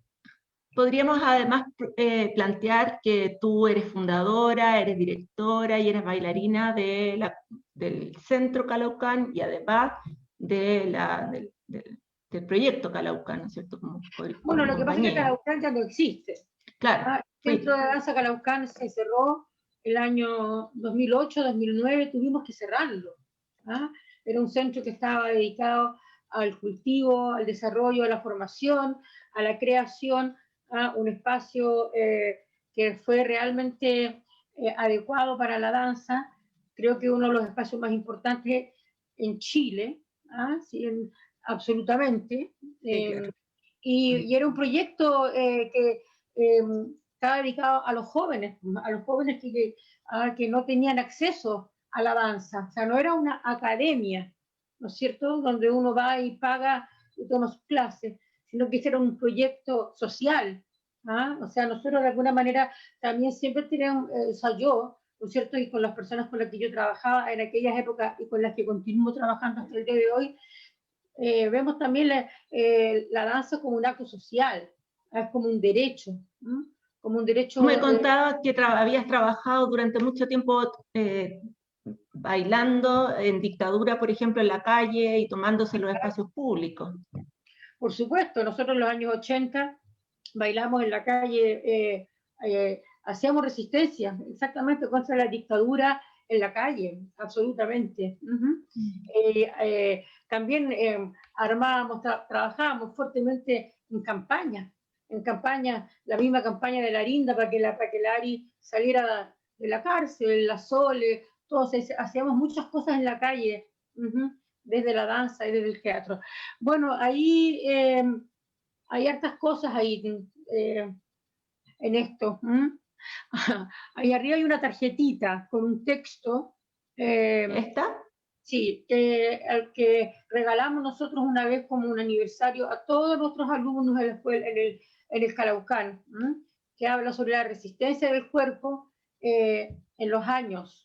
Podríamos además plantear que tú eres fundadora, eres directora y eres bailarina del Centro Calaucán y además del proyecto Calaucán, ¿no es cierto?
Bueno, lo que pasa es que Calaucán ya no existe.
Claro.
El Centro de Danza Calaucán se cerró el año 2008, 2009, tuvimos que cerrarlo. Era un centro que estaba dedicado al cultivo, al desarrollo, a la formación, a la creación, un espacio que fue realmente adecuado para la danza. Creo que uno de los espacios más importantes en Chile, sí, absolutamente.
Sí, claro.
Y era un proyecto que estaba dedicado a los jóvenes que no tenían acceso a la danza. O sea, no era una academia, ¿no es cierto?, donde uno va y paga y toma sus clases, sino que era un proyecto social. O sea, nosotros de alguna manera también siempre teníamos, o sea, yo, ¿no es cierto?, y con las personas con las que yo trabajaba en aquellas épocas y con las que continúo trabajando hasta el día de hoy, vemos también la danza como un acto social, es como un derecho, como un derecho.
Tú me contabas que habías trabajado durante mucho tiempo bailando en dictadura, por ejemplo, en la calle y tomándose los espacios públicos.
Por supuesto, nosotros en los años 80 bailamos en la calle, hacíamos resistencia exactamente contra la dictadura en la calle, absolutamente. También armábamos, trabajábamos fuertemente en campaña, la misma campaña de la Arinda para que la Ari saliera de la cárcel, la Sole, todos hacíamos muchas cosas en la calle, desde la danza y desde el teatro. Bueno, ahí hay hartas cosas ahí en esto. Ahí arriba hay una tarjetita con un texto.
¿Esta?
Sí, que regalamos nosotros una vez como un aniversario a todos nuestros alumnos de la escuela, en el Calaucán, que habla sobre la resistencia del cuerpo en los años,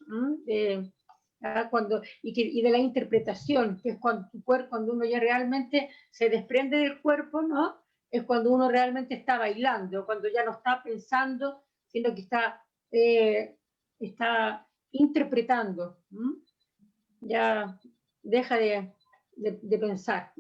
y de la interpretación, que es cuando uno ya realmente se desprende del cuerpo, ¿no? Es cuando uno realmente está bailando, cuando ya no está pensando, sino que está interpretando. Ya deja de pensar.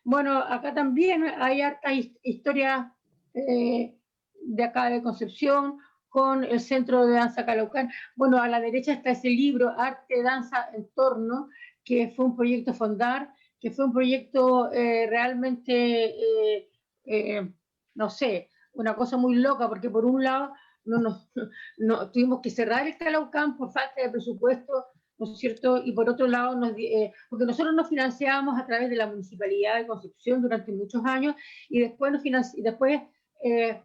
Bueno, acá también hay harta historia de acá de Concepción, con el Centro de Danza Calaucán. Bueno, a la derecha está ese libro, Arte, Danza, Entorno, que fue un proyecto Fondar, que fue un proyecto realmente, no sé, una cosa muy loca, porque por un lado no tuvimos que cerrar el Calaucán por falta de presupuesto, ¿no es cierto? Y por otro lado, porque nosotros nos financiábamos a través de la Municipalidad de Concepción durante muchos años, y después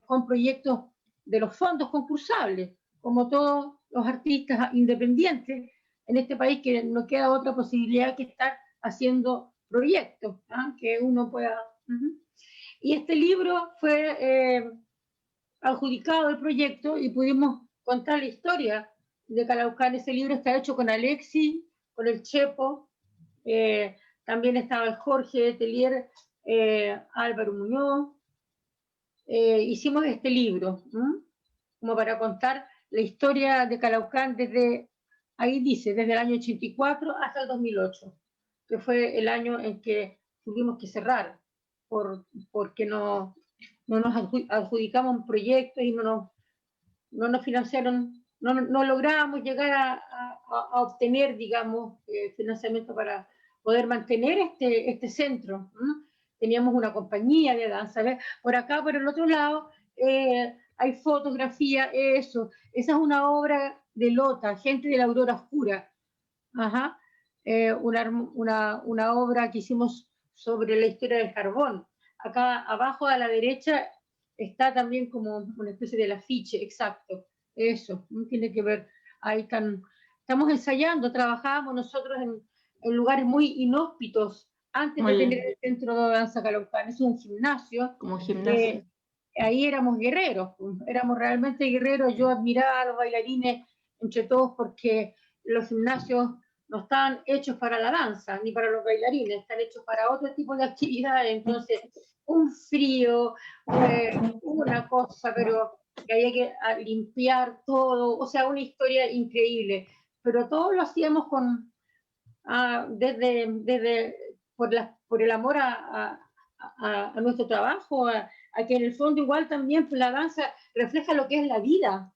con proyectos de los fondos concursables, como todos los artistas independientes en este país, que no queda otra posibilidad que estar haciendo proyectos, que uno pueda. Y este libro fue adjudicado el proyecto y pudimos contar la historia de Calaucán. Ese libro está hecho con Alexi, con el Chepo, también estaba el Jorge Telier, Álvaro Muñoz. Hicimos este libro, como para contar la historia de Calaucán desde, ahí dice, desde el año 84 hasta el 2008, que fue el año en que tuvimos que cerrar, porque no nos adjudicamos un proyecto y no nos financiaron, no logramos llegar a obtener, digamos, financiamiento para poder mantener este centro. Teníamos una compañía de danza. ¿Ves? Por acá, por el otro lado, hay fotografía, esa es una obra de Lota, Gente de la Aurora Oscura. Ajá. Una obra que hicimos sobre la historia del carbón. Acá abajo a la derecha está también como una especie de afiche, exacto, eso, tiene que ver, ahí estamos ensayando, trabajábamos nosotros en lugares muy inhóspitos, antes de tener el centro de danza Calaucán, es un gimnasio.
Como gimnasio.
Ahí éramos guerreros, éramos realmente guerreros, yo admiraba a los bailarines entre todos porque los gimnasios no están hechos para la danza, ni para los bailarines, están hechos para otro tipo de actividades, entonces un frío, una cosa, pero que había que limpiar todo, o sea, una historia increíble, pero todo lo hacíamos por el amor a nuestro trabajo, a que en el fondo igual también la danza refleja lo que es la vida,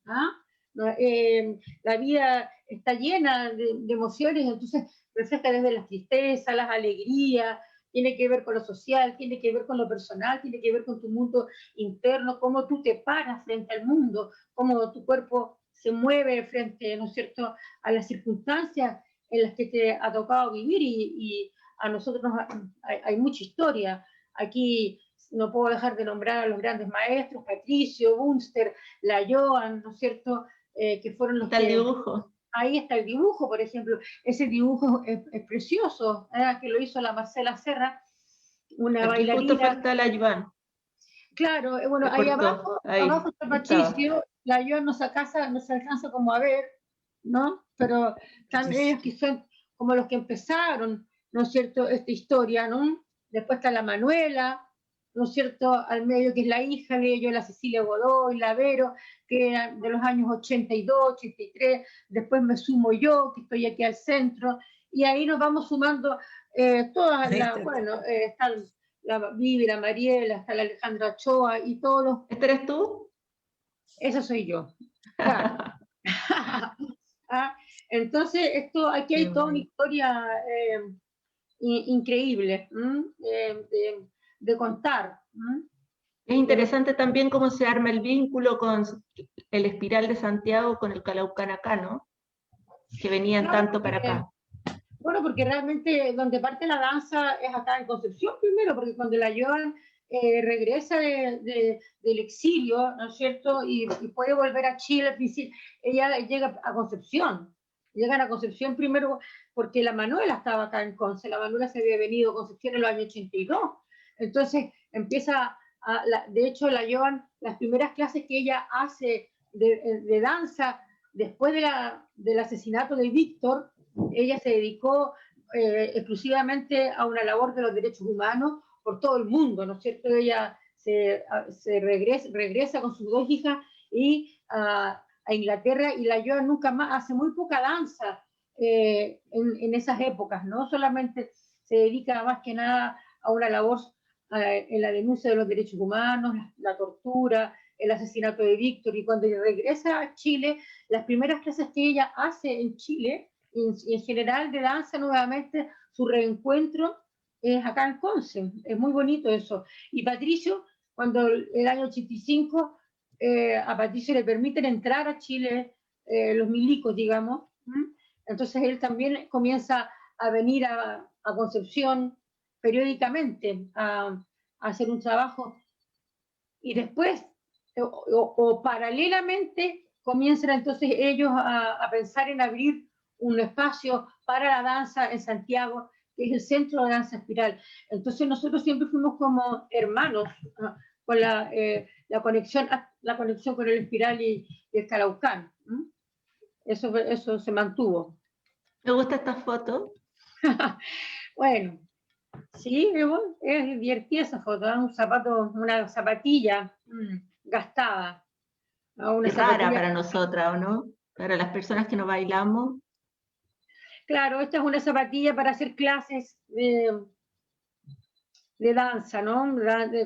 la vida está llena de emociones, entonces refleja desde las tristezas, las alegrías, tiene que ver con lo social, tiene que ver con lo personal, tiene que ver con tu mundo interno, cómo tú te paras frente al mundo, cómo tu cuerpo se mueve frente, ¿no es cierto?, a las circunstancias en las que te ha tocado vivir y a nosotros hay mucha historia. Aquí no puedo dejar de nombrar a los grandes maestros, Patricio, Bunster, la Joan, ¿no es cierto?, que fueron los
que... el dibujo.
Ahí está el dibujo, por ejemplo, ese dibujo es precioso, que lo hizo la Marcela Serra, una
aquí
bailarina.
Justo falta la Joan.
Claro, bueno, ahí abajo está Patricio, la Joan no se alcanza como a ver, ¿no? Pero están ellos que son como los que empezaron, ¿no es cierto?, esta historia, ¿no? Después está la Manuela, ¿no es cierto?, al medio, que es la hija de ellos, la Cecilia Godoy, la Vero, que era de los años 82, 83, después me sumo yo, que estoy aquí al centro, y ahí nos vamos sumando todas bueno, está la Vivi, la Mariela, está la Alejandra Ochoa, y todos los...
¿Este eres tú?
Esa soy yo, claro. Entonces, aquí hay toda una historia increíble de contar.
Es interesante también cómo se arma el vínculo con el Espiral de Santiago, con el Calaucán acá, ¿no? Que venían tanto para acá.
Bueno, porque realmente donde parte la danza es acá en Concepción primero, porque cuando la Joan regresa del exilio, ¿no es cierto?, y puede volver a Chile, ella llega a Concepción. Llegan a Concepción primero porque la Manuela estaba acá en Conce, la Manuela se había venido a Concepción en los años 82. Entonces empieza, de hecho la Joan, las primeras clases que ella hace de danza, después del asesinato de Víctor, ella se dedicó exclusivamente a una labor de los derechos humanos por todo el mundo, ¿no es cierto? Ella se regresa con sus dos hijas y a Inglaterra, y la Joan nunca más, hace muy poca danza en esas épocas, ¿no? Solamente se dedica más que nada a una labor en la denuncia de los derechos humanos, la tortura, el asesinato de Víctor, y cuando regresa a Chile, las primeras clases que ella hace en Chile, en general de danza nuevamente, su reencuentro es acá en Conce, es muy bonito eso. Y Patricio, cuando el año 85, a Patricio le permiten entrar a Chile los milicos, digamos, entonces él también comienza a venir a Concepción periódicamente a hacer un trabajo, y después o paralelamente comienzan entonces ellos a pensar en abrir un espacio para la danza en Santiago, que es el Centro de Danza Espiral. Entonces nosotros siempre fuimos como hermanos, con la conexión con el Espiral y el Calaucán. Eso se mantuvo.
¿Me gusta esta foto?
Bueno, sí, es divertida esa foto, una zapatilla gastada. a una
Es rara
zapatilla.
para nosotras, ¿o no? Para las personas que no bailamos.
Claro, esta es una zapatilla para hacer clases de danza, ¿no?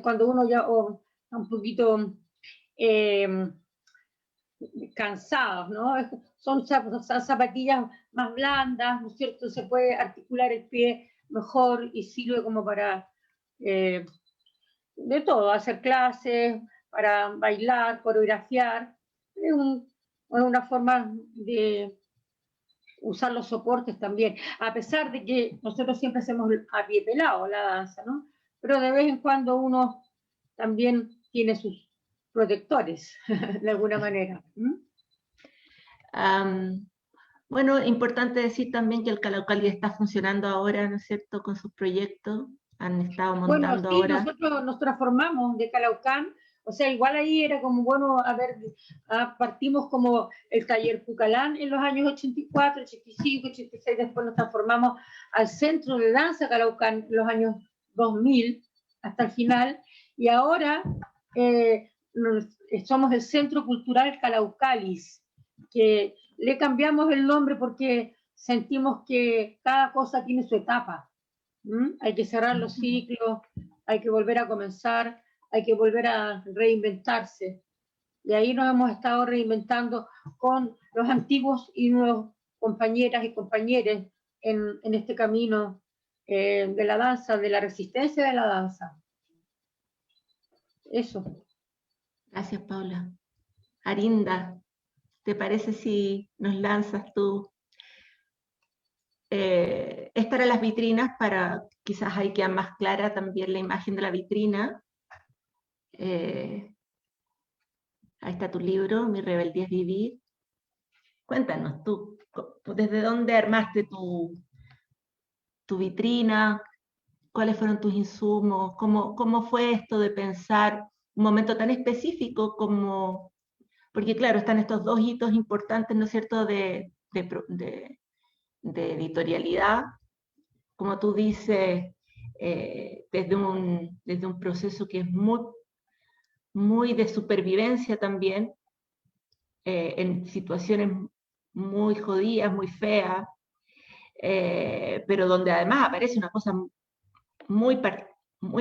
Cuando uno ya está un poquito cansados, ¿no? Son zapatillas más blandas, ¿no es cierto? Se puede articular el pie mejor y sirve como para de todo, hacer clases, para bailar, coreografiar. Es una forma de usar los soportes también, a pesar de que nosotros siempre hacemos a pie pelado la danza, ¿no? Pero de vez en cuando uno también tiene sus protectores, de alguna manera.
Bueno, importante decir también que el Caucali está funcionando ahora, ¿no es cierto?, con sus proyectos. Han estado montando
Bueno, sí,
ahora.
nosotros nos transformamos de Calaucán, o sea, igual ahí era como, bueno, a ver, partimos como el taller Pucalán en los años 84, 85, 86, después nos transformamos al Centro de Danza Calaucán en los años 2000, hasta el final, y ahora somos el Centro Cultural Calaucalis, que le cambiamos el nombre porque sentimos que cada cosa tiene su etapa. Hay que cerrar los ciclos, hay que volver a comenzar, hay que volver a reinventarse. Y ahí nos hemos estado reinventando con los antiguos y nuevos compañeras y compañeros en este camino de la danza, de la resistencia de la danza. Eso.
Gracias, Paula. Arinda, ¿te parece si nos lanzas tú? Es para las vitrinas, para quizás ahí queda más clara también la imagen de la vitrina. Ahí está tu libro, Mi rebeldía es vivir. Cuéntanos tú, ¿desde dónde armaste tu vitrina? ¿Cuáles fueron tus insumos? ¿Cómo fue esto de pensar un momento tan específico como... Porque claro, están estos dos hitos importantes, ¿no es cierto?, de editorialidad, como tú dices, desde un proceso que es muy de supervivencia también, en situaciones muy jodidas, muy feas, pero donde además aparece una cosa muy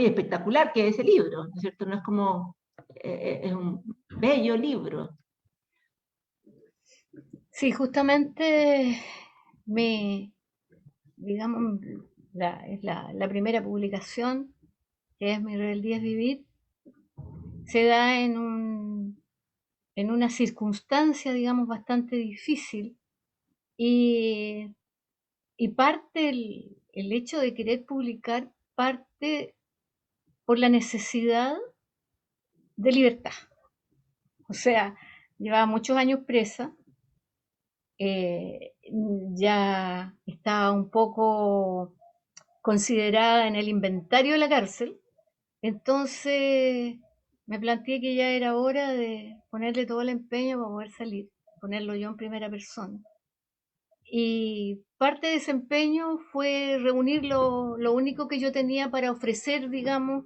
espectacular que es ese libro, ¿no es cierto? No es como, es un bello libro.
Sí, justamente digamos, la primera publicación, que es Mi rebeldía es vivir, se da en una circunstancia, digamos, bastante difícil, y parte el hecho de querer publicar parte por la necesidad de libertad. O sea, llevaba muchos años presa, ya estaba un poco considerada en el inventario de la cárcel, entonces me planteé que ya era hora de ponerle todo el empeño para poder salir, ponerlo yo en primera persona. Y parte de ese empeño fue reunir lo único que yo tenía para ofrecer, digamos,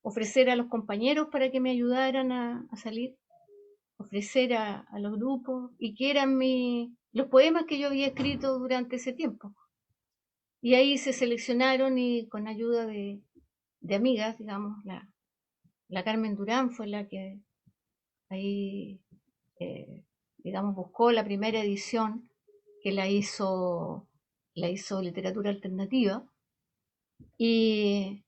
ofrecer a los compañeros para que me ayudaran a salir, ofrecer a los grupos, y que eran los poemas que yo había escrito durante ese tiempo. Y ahí se seleccionaron, y con ayuda de amigas, digamos, la Carmen Durán fue la que ahí, digamos, buscó la primera edición, que la hizo Literatura Alternativa, y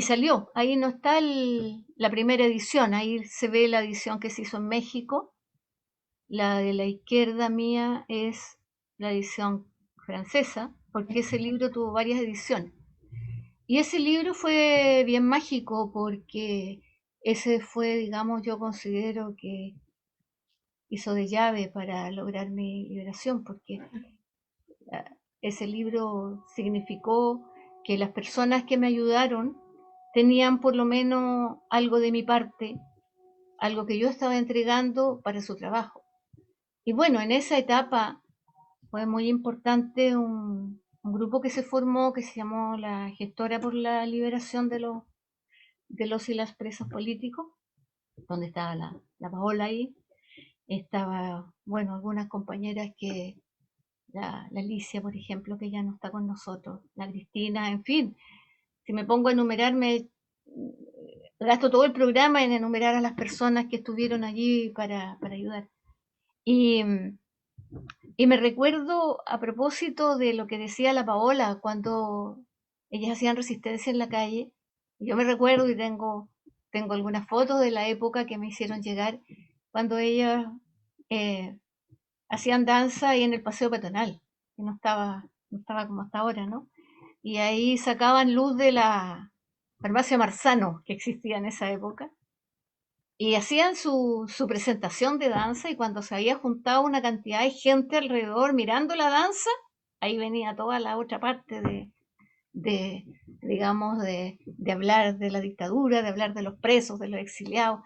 salió. Ahí no está la primera edición, ahí se ve la edición que se hizo en México. La de la izquierda mía es la edición francesa, porque ese libro tuvo varias ediciones. Y ese libro fue bien mágico, porque ese fue, digamos, yo considero que hizo de llave para lograr mi liberación, porque ese libro significó que las personas que me ayudaron tenían por lo menos algo de mi parte, algo que yo estaba entregando para su trabajo. Y bueno, en esa etapa fue muy importante un grupo que se formó, que se llamó la Gestora por la Liberación de los y las Presos Políticos, donde estaba la Paola ahí, estaba, bueno, algunas compañeras que, la Alicia, por ejemplo, que ya no está con nosotros, la Cristina, en fin, si me pongo a enumerarme, gasto todo el programa en enumerar a las personas que estuvieron allí para ayudar. Y me recuerdo, a propósito de lo que decía la Paola, cuando ellas hacían resistencia en la calle, yo me recuerdo y tengo algunas fotos de la época que me hicieron llegar, cuando ellas hacían danza ahí en el paseo peatonal, que no estaba como hasta ahora, ¿no? Y ahí sacaban luz de la farmacia Marzano, que existía en esa época, y hacían su presentación de danza, y cuando se había juntado una cantidad de gente alrededor mirando la danza, ahí venía toda la otra parte digamos, de hablar de la dictadura, de hablar de los presos, de los exiliados.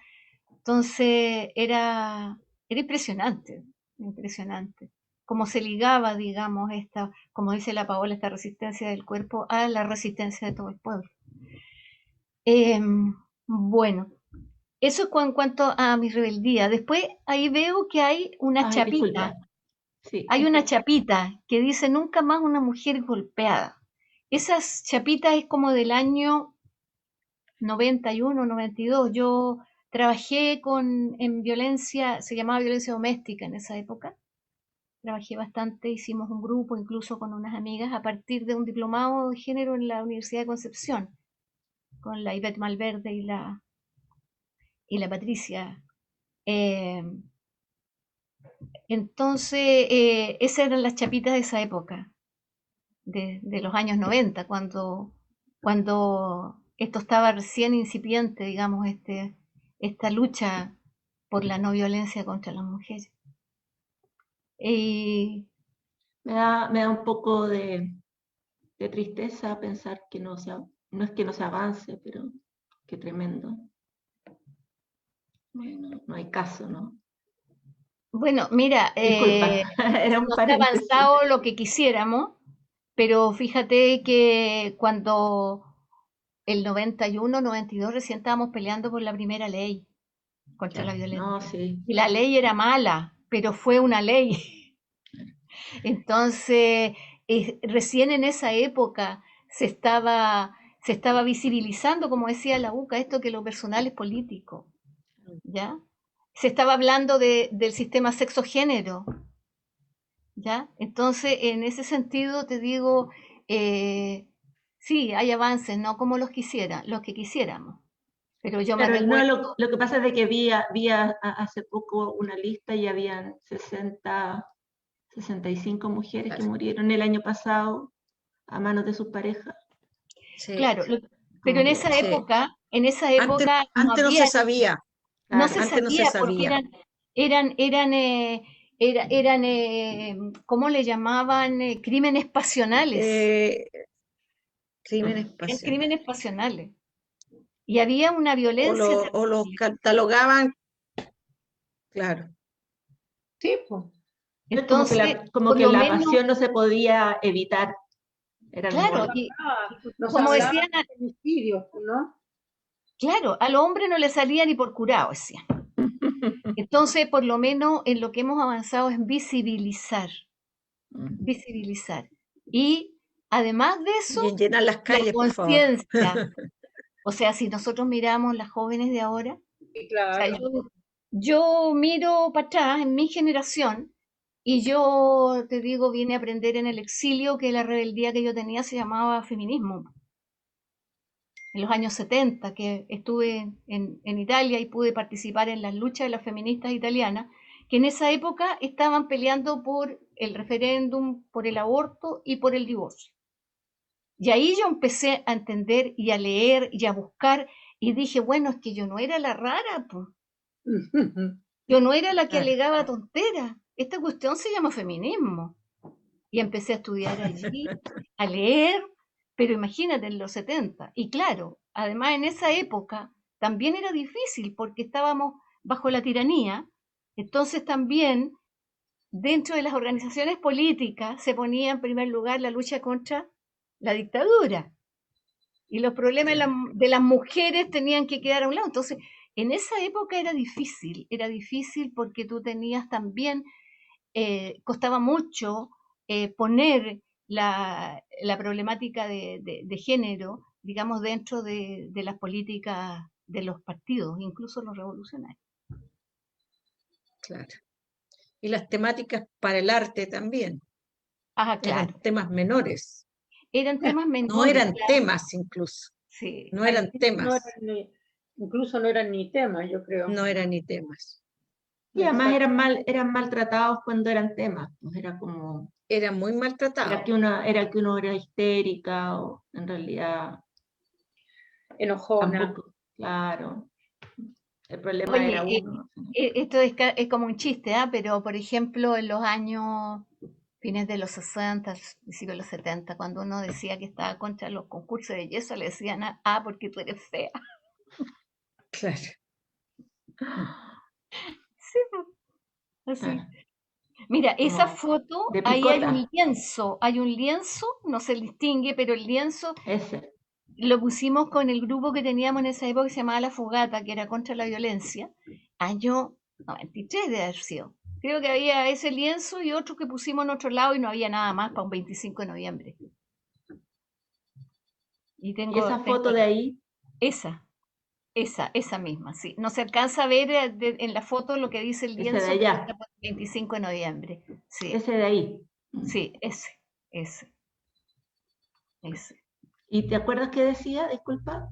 Entonces era impresionante, impresionante. Cómo se ligaba, digamos, como dice la Paola, esta resistencia del cuerpo a la resistencia de todo el pueblo. Bueno, eso en cuanto a mi rebeldía. Después ahí veo que hay una chapita.
Sí.
Hay una chapita que dice nunca más una mujer golpeada. Esas chapitas es como del año 91, 92. Yo trabajé en violencia, se llamaba violencia doméstica en esa época. Trabajé bastante, hicimos un grupo incluso con unas amigas a partir de un diplomado de género en la Universidad de Concepción, con la Ivette Malverde y la Patricia. Entonces, esas eran las chapitas de esa época, de los años 90, cuando esto estaba recién incipiente, digamos, esta lucha por la no violencia contra las mujeres. Y
me da un poco de tristeza pensar que no es que no se avance, pero qué tremendo. Bueno, no hay caso, ¿no?
Bueno, mira,
Era un
no está avanzado lo que quisiéramos, pero fíjate que cuando el 91, 92 recién estábamos peleando por la primera ley contra la violencia.
No, sí.
Y la ley era mala, pero fue una ley. Entonces, recién en esa época se estaba visibilizando, como decía la UCA, esto que lo personal es político, ¿ya? Se estaba hablando del sistema sexo-género, ¿ya? Entonces, en ese sentido te digo, sí, hay avances, no como los que quisiéramos. Pero yo me recuerdo...
Lo que pasa es de que vi hace poco una lista y habían 65 mujeres que murieron el año pasado a manos de sus parejas.
Sí.
Claro, pero en esa época,
antes no se sabía.
No se sabía porque eran ¿cómo le llamaban? Crímenes pasionales. Crímenes pasionales. Y había una violencia.
O los catalogaban, claro.
Sí, pues. Entonces, como que la pasión no se podía evitar.
Claro, y como decían,
¿no?
Claro, al hombre no le salía ni por curado, decían. Entonces, por lo menos en lo que hemos avanzado es visibilizar. Y además de eso,
y llenar las calles,
la conciencia. O sea, si nosotros miramos las jóvenes de ahora,
claro.
O sea, yo miro para atrás en mi generación y yo te digo, vine a aprender en el exilio que la rebeldía que yo tenía se llamaba feminismo. En los años 70, que estuve en Italia y pude participar en las luchas de las feministas italianas, que en esa época estaban peleando por el referéndum, por el aborto y por el divorcio. Y ahí yo empecé a entender y a leer y a buscar y dije, bueno, es que yo no era la rara, pues. Yo no era la que alegaba tonteras. Esta cuestión se llama feminismo. Y empecé a estudiar allí, a leer, pero imagínate en los 70. Y claro, además en esa época también era difícil porque estábamos bajo la tiranía. Entonces también dentro de las organizaciones políticas se ponía en primer lugar la lucha contra la dictadura. Y los problemas de las mujeres tenían que quedar a un lado. Entonces, En esa época era difícil porque tú tenías también, costaba mucho poner la problemática de género, digamos, dentro de las políticas de los partidos, incluso los revolucionarios.
Claro. Y las temáticas para el arte también.
Ah, claro.
Eran temas menores.
Eran temas menores.
No eran
claro.
temas incluso.
Sí.
No eran temas.
Incluso no eran ni temas, yo creo.
No eran ni temas.
Y además eran maltratados cuando eran temas. Pues era como...
Eran muy maltratados.
Era que uno era histérica o en realidad...
Enojona.
Tampoco, claro. El problema
Oye,
era uno.
Esto es como un chiste, pero por ejemplo en los años fines de los 60, principios de los 70, cuando uno decía que estaba contra los concursos de belleza, le decían, porque tú eres fea.
Claro.
Sí, así.
Claro.
Mira, esa
Como
foto,
de
ahí
picota.
hay un lienzo, no se distingue, pero el lienzo
Ese.
lo pusimos con el grupo que teníamos en esa época que se llamaba La Fogata, que era contra la violencia, año 93 de haber sido. Creo que había ese lienzo y otro que pusimos en otro lado y no había nada más para un 25 de noviembre.
¿Y esa foto de ahí?
Esa misma, sí. No se alcanza a ver en la foto lo que dice el
Ese
lienzo
de
que
allá.
está por el 25 de noviembre. Sí.
Ese de ahí.
Sí, ese.
¿Y te acuerdas qué decía? Disculpa.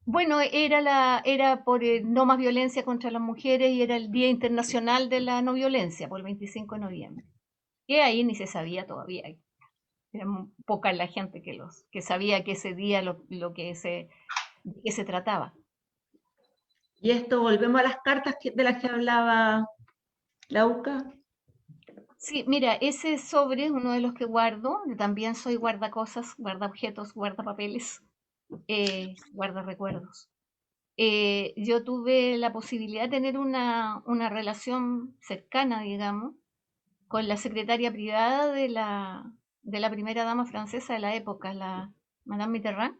Bueno, era por no más violencia contra las mujeres y era el Día Internacional de la No Violencia, por el 25 de noviembre. Y ahí ni se sabía todavía. Era poca la gente que sabía que ese día de qué se trataba.
Y esto, volvemos a las cartas de las que hablaba Lauca.
Sí, mira, ese sobre es uno de los que guardo. Yo también soy guardacosas, guardaobjetos, guardapapeles, guardarrecuerdos. Yo tuve la posibilidad de tener una relación cercana, digamos, con la secretaria privada de la primera dama francesa de la época, la Madame Mitterrand.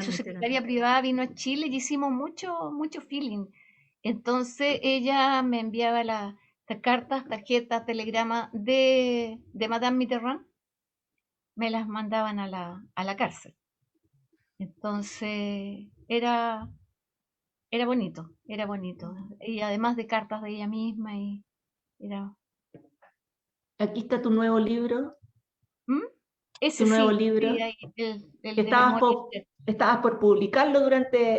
Y su secretaria privada vino a Chile y hicimos mucho feeling. Entonces ella me enviaba las cartas, tarjetas, telegramas de Madame Mitterrand, me las mandaban a la cárcel. Entonces era bonito. Y además de cartas de ella misma, y era...
Aquí está tu nuevo libro.
Ese
tu nuevo
sí,
libro.
sí, el
Que
de
estabas por publicarlo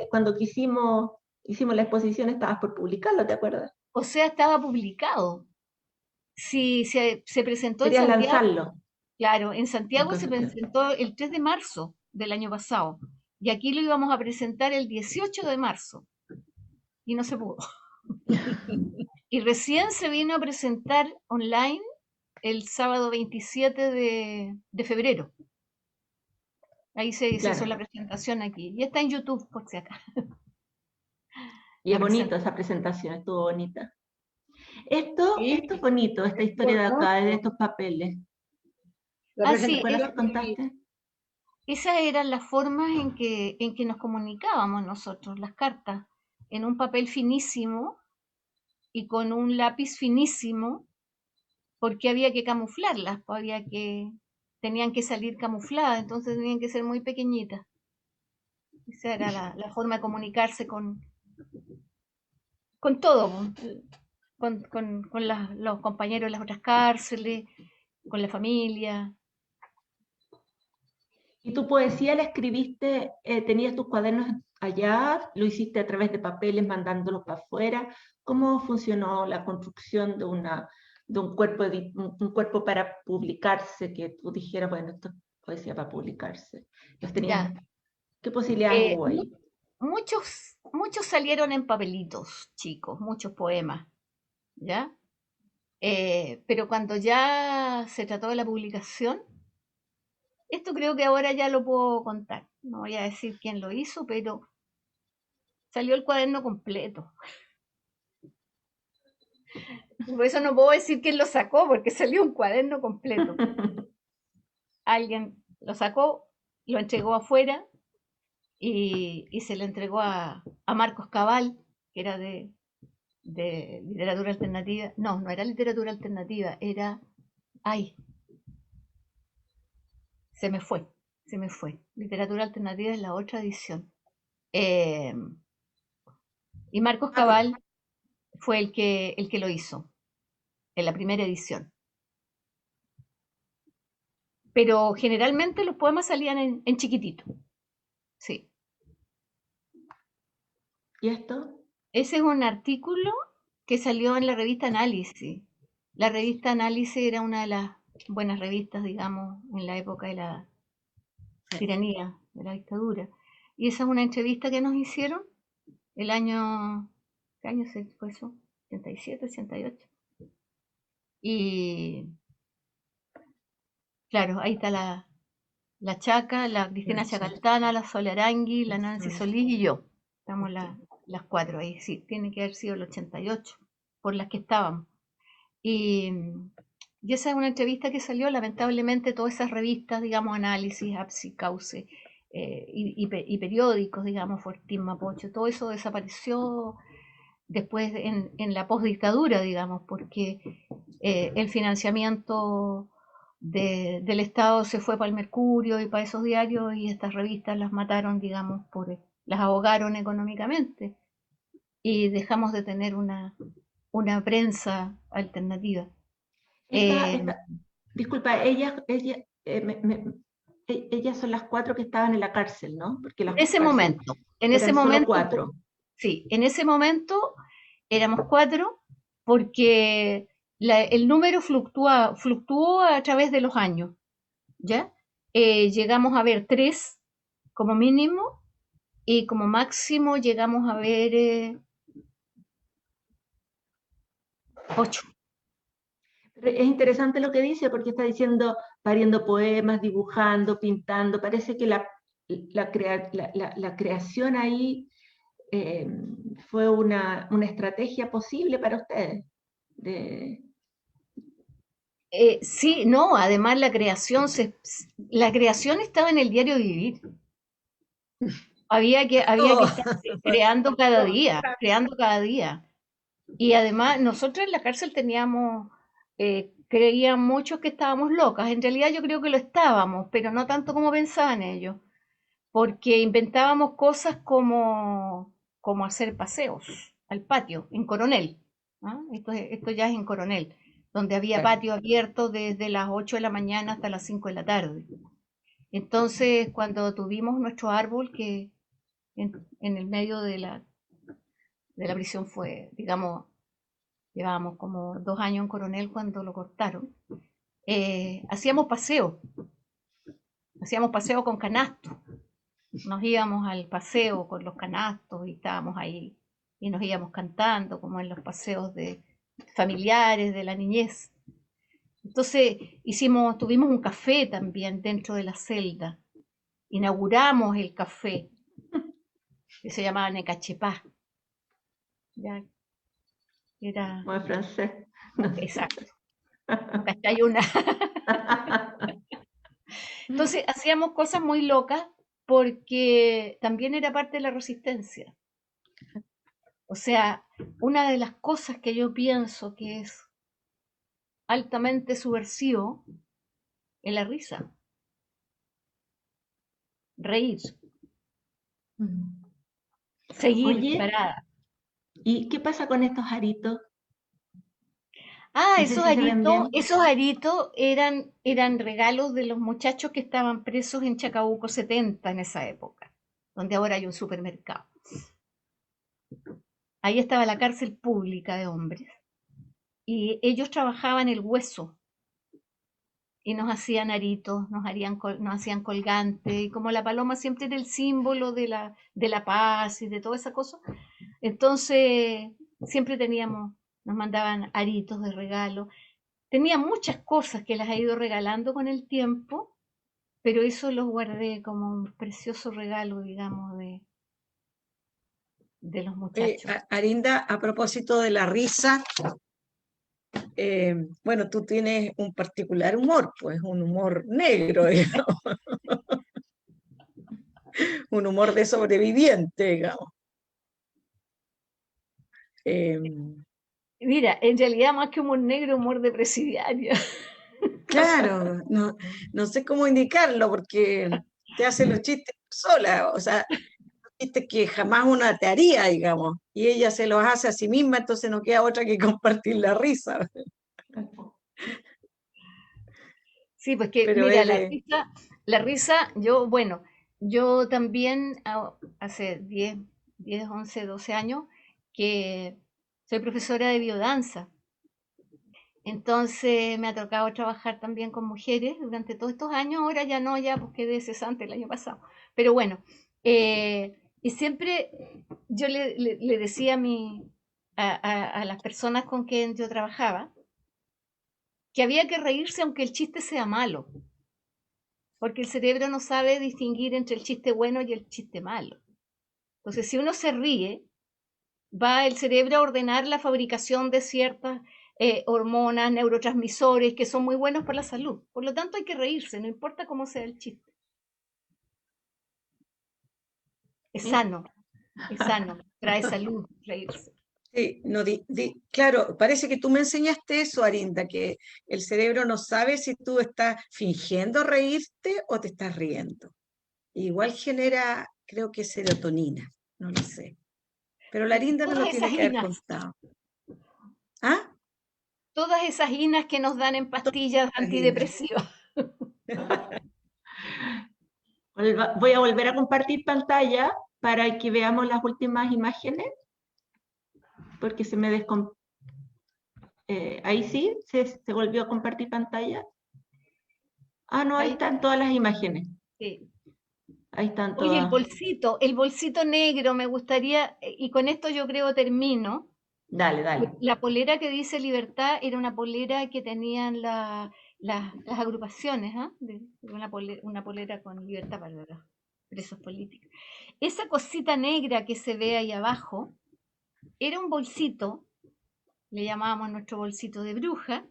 cuando hicimos la exposición, estabas por publicarlo, ¿te acuerdas?
O sea, estaba publicado. Sí, se presentó en
Querías
Santiago.
lanzarlo.
Claro, en Santiago se presentó el 3 de marzo del año pasado. Y aquí lo íbamos a presentar el 18 de marzo. Y no se pudo. Y recién se vino a presentar online el sábado 27 de febrero. Ahí se hizo la presentación aquí. Y está en YouTube, por si acá.
Y es bonito esa presentación, estuvo bonita. Esto es bonito, esta historia de acá, de estos papeles.
Sí,
¿Recuerdas que contaste?
Esas eran las formas en que nos comunicábamos nosotros, las cartas, en un papel finísimo y con un lápiz finísimo, porque había que camuflarlas, tenían que salir camufladas, entonces tenían que ser muy pequeñitas. Esa era la forma de comunicarse con todo, con los compañeros de las otras cárceles, con la familia.
¿Y tu poesía la escribiste, tenías tus cuadernos allá, lo hiciste a través de papeles mandándolos para afuera? ¿Cómo funcionó la construcción de un cuerpo para publicarse, que tú dijeras, bueno, esto es poesía para publicarse? ¿Qué posibilidades hubo ahí?
Muchos salieron en papelitos, chicos, muchos poemas, ¿ya? Pero cuando ya se trató de la publicación, esto creo que ahora ya lo puedo contar. No voy a decir quién lo hizo, pero salió el cuaderno completo. Por eso no puedo decir quién lo sacó, porque salió un cuaderno completo. Alguien lo sacó, lo entregó afuera y se lo entregó a Marcos Cabal, que era de literatura alternativa. No, no era literatura alternativa, era... ¡Ay! Se me fue. Literatura alternativa es la otra edición. Y Marcos Cabal fue el que lo hizo, en la primera edición. Pero generalmente los poemas salían en chiquitito. Sí.
¿Y esto?
Ese es un artículo que salió en la revista Análisis. La revista Análisis era una de las buenas revistas, digamos, en la época de la tiranía, de la dictadura. Y esa es una entrevista que nos hicieron el año... ¿Qué año fue eso? 87, 88. Y claro, ahí está la Chaca, la Cristina Chacaltana, la Sole Arangui, la Nancy Solís y yo. Estamos las cuatro ahí, sí, tiene que haber sido el 88, por las que estábamos. Y esa es una entrevista que salió, lamentablemente, todas esas revistas, digamos, Análisis, APSI, Cauce, y periódicos, digamos, Fortín, Mapocho, todo eso desapareció después en la postdictadura, digamos, porque el financiamiento del Estado se fue para el Mercurio y para esos diarios, y estas revistas las mataron, digamos, las ahogaron económicamente, y dejamos de tener una prensa alternativa.
Disculpa, ellas son las 4 que estaban en la cárcel, ¿no? Porque
en ese momento,
4.
Sí, en ese momento éramos 4, porque el número fluctuó a través de los años, ¿ya? Llegamos a ver 3 como mínimo, y como máximo llegamos a ver 8.
Es interesante lo que dice, porque está diciendo pariendo poemas, dibujando, pintando. Parece que la creación ahí fue una estrategia posible para ustedes.
Sí, no, además la creación estaba en el diario vivir. Había que estar creando cada día. Y además nosotros en la cárcel creían muchos que estábamos locas. En realidad yo creo que lo estábamos, pero no tanto como pensaban ellos, porque inventábamos cosas como hacer paseos al patio, en Coronel. Esto ya es en Coronel, donde había patio abierto desde las 8 de la mañana hasta las 5 de la tarde. Entonces, cuando tuvimos nuestro árbol, que en el medio de la prisión fue, digamos, llevábamos como 2 años en Coronel cuando lo cortaron, hacíamos paseo con canastos. Nos íbamos al paseo con los canastos y estábamos ahí, y nos íbamos cantando, como en los paseos familiares de la niñez. Entonces tuvimos un café también dentro de la celda. Inauguramos el café, que se llamaba Necachepá. Ya era...
Como francés.
Exacto. ¿Cachai? Entonces hacíamos cosas muy locas, porque también era parte de la resistencia. O sea, una de las cosas que yo pienso que es altamente subversivo es la risa. Reír. Seguir parada.
¿Y qué pasa con estos aritos?
Esos aritos eran regalos de los muchachos que estaban presos en Chacabuco 70 en esa época, donde ahora hay un supermercado. Ahí estaba la cárcel pública de hombres, y ellos trabajaban el hueso, y nos hacían aritos, nos hacían colgantes, y como la paloma siempre era el símbolo de la paz y de toda esa cosa, entonces siempre nos mandaban aritos de regalo. Tenía muchas cosas que las he ido regalando con el tiempo, pero eso los guardé como un precioso regalo, digamos, de los muchachos.
Arinda, a propósito de la risa, bueno, tú tienes un particular humor, pues un humor negro, digamos. Un humor de sobreviviente, digamos.
Mira, en realidad más que humor negro, humor de presidiario.
Claro, no sé cómo indicarlo porque te hace los chistes sola, o sea, chistes que jamás una te haría, digamos, y ella se los hace a sí misma, entonces no queda otra que compartir la risa.
Sí, pues que,
Pero
mira,
es de...
la risa, yo también hace 11, 12 años que soy profesora de biodanza. Entonces me ha tocado trabajar también con mujeres durante todos estos años, ahora ya no, ya porque quedé cesante el año pasado. Pero bueno, y siempre yo le decía a las personas con quien yo trabajaba que había que reírse aunque el chiste sea malo, porque el cerebro no sabe distinguir entre el chiste bueno y el chiste malo. Entonces, si uno se ríe, va el cerebro a ordenar la fabricación de ciertas hormonas, neurotransmisores que son muy buenos para la salud. Por lo tanto, hay que reírse, no importa cómo sea el chiste. Es sano, trae salud, reírse.
Sí, no, claro, parece que tú me enseñaste eso, Arinda, que el cerebro no sabe si tú estás fingiendo reírte o te estás riendo. Igual genera, creo que serotonina, no lo sé. Pero la Arinda me lo
Todas
tiene
esas
que haber
inas,
contado. ¿Ah?
todas esas inas que nos dan en pastillas
Las inas.
antidepresivas.
Voy a volver a compartir pantalla para que veamos las últimas imágenes, porque se me ahí sí, se volvió a compartir pantalla. Ah, no, ahí están todas las imágenes.
Sí.
Ahí están
Oye,
todas.
el bolsito negro, me gustaría, y con esto yo creo termino.
Dale, dale.
La polera que dice libertad era una polera que tenían las agrupaciones, ¿ah? Una polera con libertad para los presos políticos. Esa cosita negra que se ve ahí abajo era un bolsito, le llamábamos nuestro bolsito de bruja,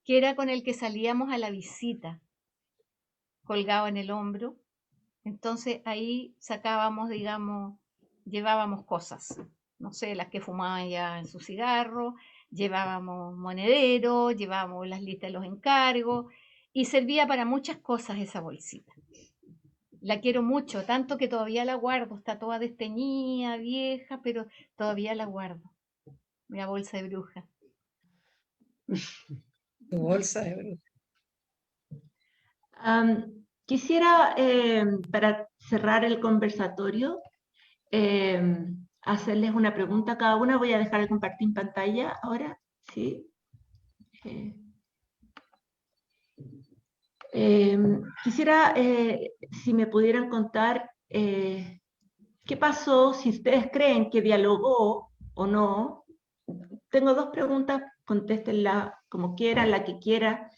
que era con el que salíamos a la visita, colgado en el hombro. Entonces ahí sacábamos, digamos, llevábamos cosas, no sé, las que fumaban ya en su cigarro, llevábamos monedero, llevábamos las listas de los encargos y servía para muchas cosas esa bolsita. La quiero mucho, tanto que todavía la guardo, está toda desteñida, vieja, pero todavía la guardo. La bolsa de bruja.
Tu bolsa de bruja.
Quisiera, para cerrar el conversatorio, hacerles una pregunta a cada una. Voy a dejar de compartir pantalla ahora, ¿sí? Quisiera, si me pudieran contar qué pasó, si ustedes creen que dialogó o no. Tengo dos preguntas, contéstenla como quieran, la que quieran.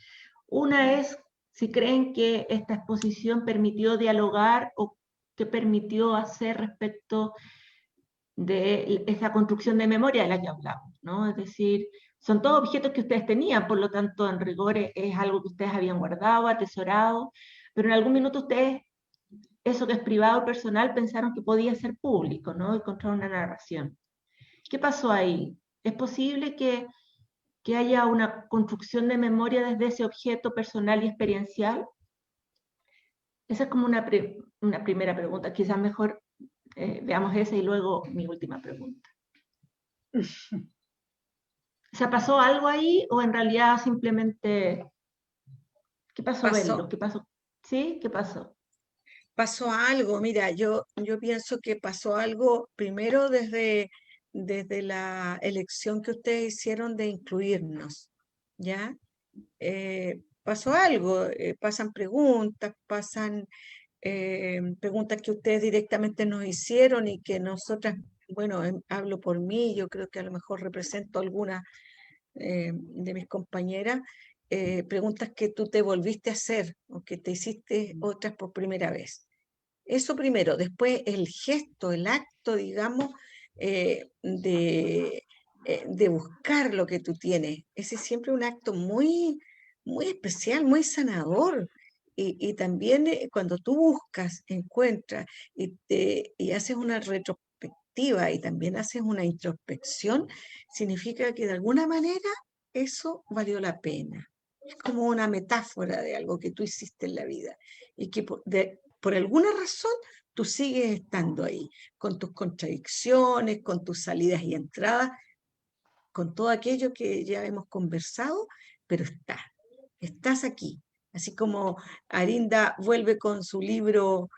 Una es si creen que esta exposición permitió dialogar o qué permitió hacer respecto de esa construcción de memoria de la que hablamos, ¿no? Es decir, son todos objetos que ustedes tenían, por lo tanto, en rigor es algo que ustedes habían guardado, atesorado, pero en algún minuto ustedes, eso que es privado, personal, pensaron que podía ser público, ¿no? Encontrar una narración. ¿Qué pasó ahí? ¿Es posible que haya una construcción de memoria desde ese objeto personal y experiencial? Esa es como una primera pregunta. Quizás mejor veamos esa y luego mi última pregunta. O sea, ¿pasó algo ahí o en realidad simplemente... ¿Qué pasó, Berlo? ¿Qué pasó? ¿Sí? ¿Qué pasó?
Pasó algo, mira, yo pienso que pasó algo primero desde la elección que ustedes hicieron de incluirnos, ¿ya? Pasó algo, pasan preguntas, pasan preguntas que ustedes directamente nos hicieron y que nosotras, bueno, hablo por mí, yo creo que a lo mejor represento alguna de mis compañeras, preguntas que tú te volviste a hacer o que te hiciste otras por primera vez. Eso primero, después el gesto, el acto, digamos, de buscar lo que tú tienes. Ese es siempre un acto muy, muy especial, muy sanador. Y también cuando tú buscas, encuentras y haces una retrospectiva colectiva y también haces una introspección, significa que de alguna manera eso valió la pena. Es como una metáfora de algo que tú hiciste en la vida y que por alguna razón tú sigues estando ahí, con tus contradicciones, con tus salidas y entradas, con todo aquello que ya hemos conversado, pero estás aquí. Así como Arinda vuelve con su libro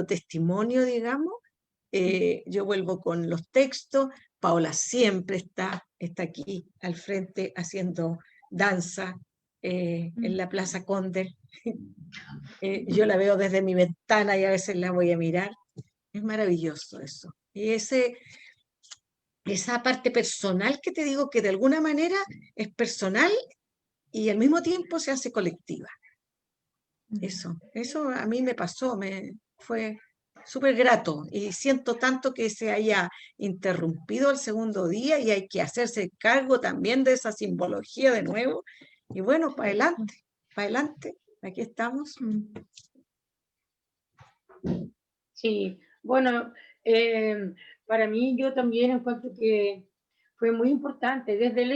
Testimonio, digamos, yo vuelvo con los textos. Paola siempre está aquí al frente haciendo danza en la Plaza Conde. Yo la veo desde mi ventana y a veces la voy a mirar. Es maravilloso eso. Y esa parte personal que te digo que de alguna manera es personal y al mismo tiempo se hace colectiva. Eso a mí me pasó, fue súper grato y siento tanto que se haya interrumpido el segundo día y hay que hacerse cargo también de esa simbología de nuevo. Y bueno, para adelante, aquí estamos.
Sí, bueno, para mí yo también encuentro que fue muy importante desde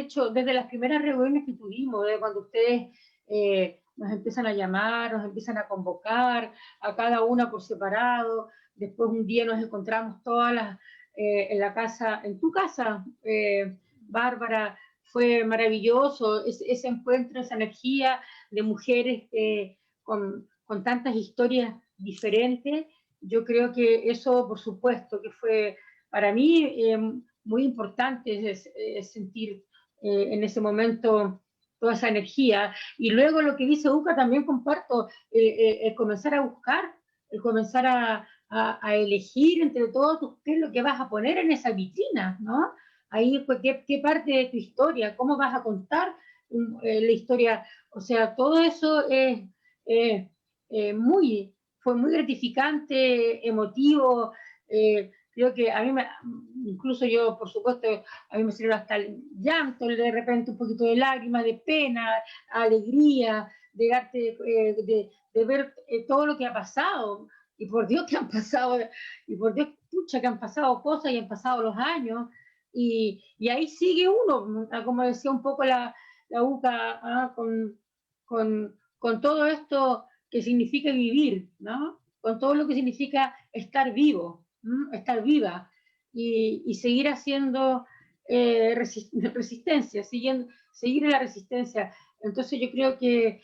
las primeras reuniones que tuvimos, de cuando ustedes nos empiezan a llamar, nos empiezan a convocar, a cada una por separado. Después un día nos encontramos todas en la casa, en tu casa, Bárbara. Fue maravilloso ese encuentro, esa energía de mujeres con tantas historias diferentes. Yo creo que eso, por supuesto, que fue para mí muy importante sentir en ese momento toda esa energía. Y luego lo que dice Uca también comparto, el comenzar a buscar, el comenzar a elegir entre todos qué es lo que vas a poner en esa vitrina, ¿no? Ahí, pues, qué parte de tu historia, cómo vas a contar la historia. O sea, todo eso fue muy gratificante, emotivo. Creo que a mí, incluso yo, por supuesto, a mí me salió hasta el llanto, de repente un poquito de lágrimas, de pena, alegría, de ver todo lo que ha pasado. Y por Dios que han pasado, y por Dios, pucha, que han pasado cosas y han pasado los años. Y ahí sigue uno, como decía un poco la UCA, con todo esto que significa vivir, ¿no? Con todo lo que significa estar vivo, estar viva y seguir haciendo resistencia, seguir en la resistencia. Entonces yo creo que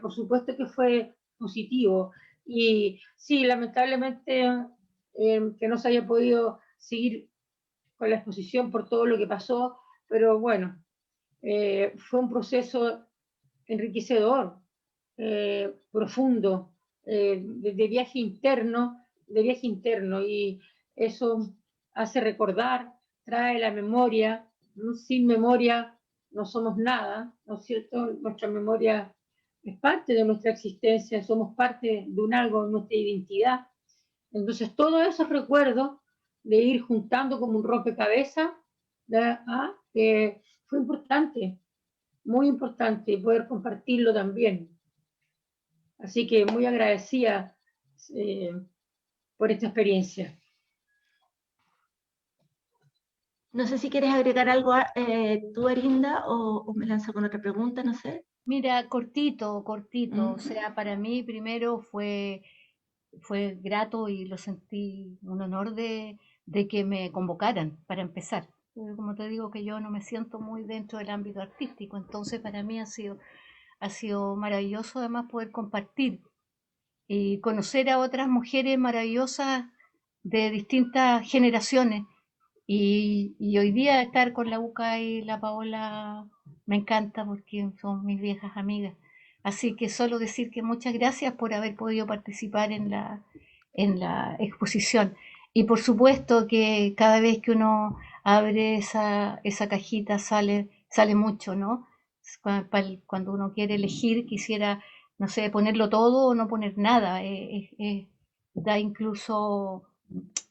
por supuesto que fue positivo. Y sí, lamentablemente que no se haya podido seguir con la exposición por todo lo que pasó, pero bueno, fue un proceso enriquecedor, profundo, de viaje interno, y eso hace recordar, trae la memoria. Sin memoria no somos nada, ¿no es cierto? Nuestra memoria es parte de nuestra existencia, somos parte de un algo, de nuestra identidad. Entonces, todos esos recuerdos de ir juntando como un rompecabezas, fue importante, muy importante poder compartirlo también. Así que muy agradecida por esta experiencia.
No sé si quieres agregar algo tú, Arinda, o me lanzo con otra pregunta, no sé.
Mira, cortito. O sea, para mí primero fue grato y lo sentí un honor de que me convocaran para empezar. Como te digo, que yo no me siento muy dentro del ámbito artístico, entonces para mí ha sido maravilloso además poder compartir y conocer a otras mujeres maravillosas de distintas generaciones. Y hoy día estar con la UCA y la Paola me encanta porque son mis viejas amigas. Así que solo decir que muchas gracias por haber podido participar en la exposición. Y por supuesto que cada vez que uno abre esa cajita sale mucho, ¿no? Cuando uno quiere elegir, quisiera, no sé, ponerlo todo o no poner nada. Da incluso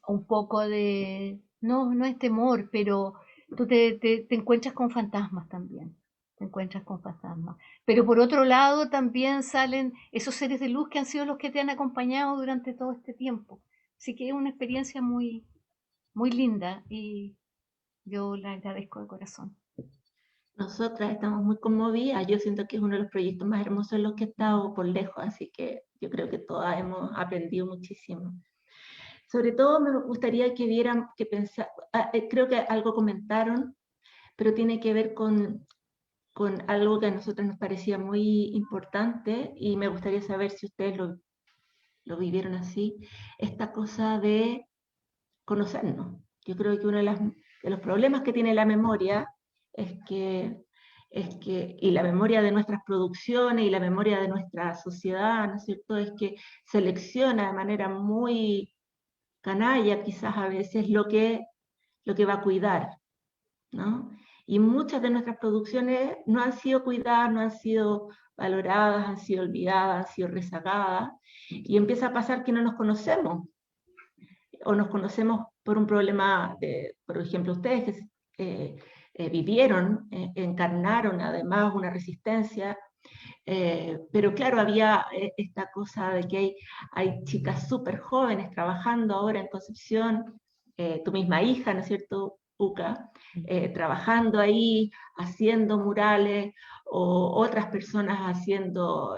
un poco de, no es temor, pero tú te encuentras con fantasmas también. Te encuentras con fantasmas. Pero por otro lado también salen esos seres de luz que han sido los que te han acompañado durante todo este tiempo. Así que es una experiencia muy, muy linda y yo la agradezco de corazón.
Nosotras estamos muy conmovidas. Yo siento que es uno de los proyectos más hermosos en los que he estado por lejos, así que yo creo que todas hemos aprendido muchísimo. Sobre todo me gustaría que vieran, que pensaran, creo que algo comentaron, pero tiene que ver con algo que a nosotros nos parecía muy importante y me gustaría saber si ustedes lo vivieron así, esta cosa de conocernos. Yo creo que uno de los problemas que tiene la memoria es que, y la memoria de nuestras producciones y la memoria de nuestra sociedad, ¿no es cierto?, es que selecciona de manera muy canalla quizás a veces lo que va a cuidar, ¿no? Y muchas de nuestras producciones no han sido cuidadas, no han sido valoradas, han sido olvidadas, han sido rezagadas, y empieza a pasar que no nos conocemos, o nos conocemos por un problema, por ejemplo, ustedes que vivieron, encarnaron además una resistencia, pero claro, había esta cosa de que hay chicas súper jóvenes trabajando ahora en Concepción, tu misma hija, ¿no es cierto?, Uca, trabajando ahí, haciendo murales, o otras personas haciendo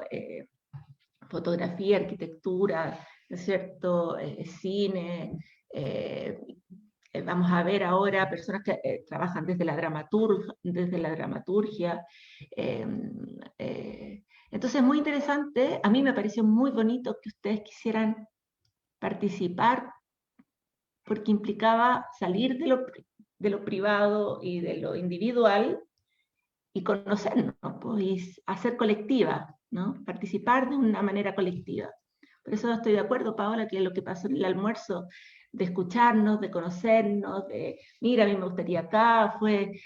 fotografía, arquitectura, ¿no es cierto?, cine. Vamos a ver ahora personas que trabajan desde la dramaturgia. Entonces, muy interesante. A mí me pareció muy bonito que ustedes quisieran participar, porque implicaba salir de lo privado y de lo individual y conocernos, pues, y hacer colectiva, ¿no? Participar de una manera colectiva. Por eso estoy de acuerdo, Paola, que lo que pasó en el almuerzo, de escucharnos, de conocernos, de, mira, a mí me gustaría acá, fue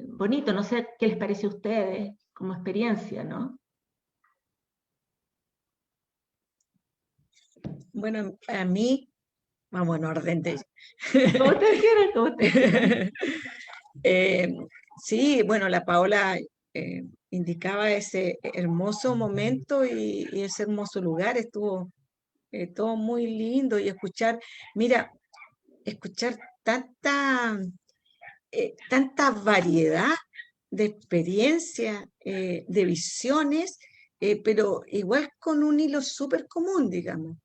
bonito. No sé qué les parece a ustedes como experiencia, ¿no?
Bueno, a mí, vamos en orden de...
Como ustedes quieran, como ustedes quieran.
Sí, bueno, la Paola indicaba ese hermoso momento y ese hermoso lugar, estuvo todo muy lindo, y escuchar tanta variedad de experiencias, de visiones, pero igual con un hilo súper común, digamos.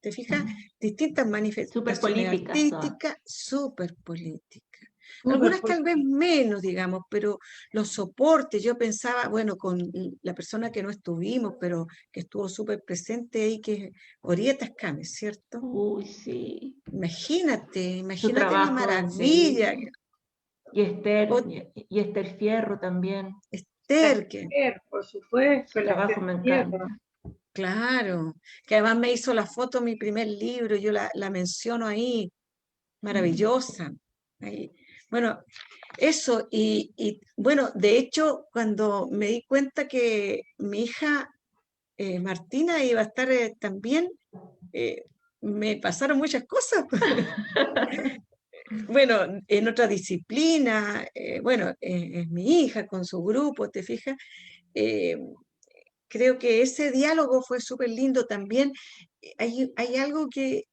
¿Te fijas? Distintas manifestaciones artísticas, súper políticas. Algunas tal vez menos, digamos, pero los soportes, yo pensaba, bueno, con la persona que no estuvimos, pero que estuvo súper presente ahí, que es Orieta Escames, ¿cierto?
Uy, sí.
Imagínate
Trabajo,
la maravilla.
Sí. Y Esther Fierro también.
Esther, que...
por supuesto.
Su trabajo me encanta.
Claro, que además me hizo la foto de mi primer libro, yo la menciono ahí, maravillosa. Ahí. Bueno, eso, y bueno, de hecho, cuando me di cuenta que mi hija Martina iba a estar también, me pasaron muchas cosas. Bueno, en otra disciplina, bueno, es mi hija con su grupo, ¿te fijas? Creo que ese diálogo fue súper lindo también. Hay algo que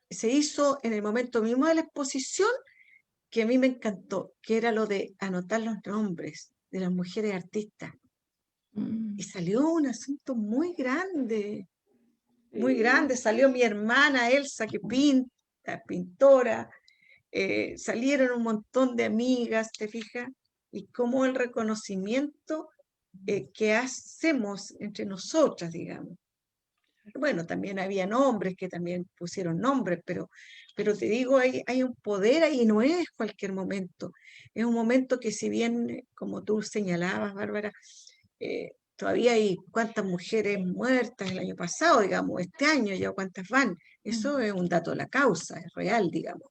se hizo en el momento mismo de la exposición que a mí me encantó, que era lo de anotar los nombres de las mujeres artistas. Y salió un asunto muy grande, muy grande. Salió mi hermana Elsa, que pinta, pintora, salieron un montón de amigas, ¿te fijas? Y cómo el reconocimiento que hacemos entre nosotras, digamos. Bueno, también había hombres que también pusieron nombres, pero te digo, hay un poder ahí, no es cualquier momento. Es un momento que, si bien, como tú señalabas, Bárbara, todavía hay cuántas mujeres muertas el año pasado, digamos, este año ya cuántas van. Eso es un dato de la causa, es real, digamos.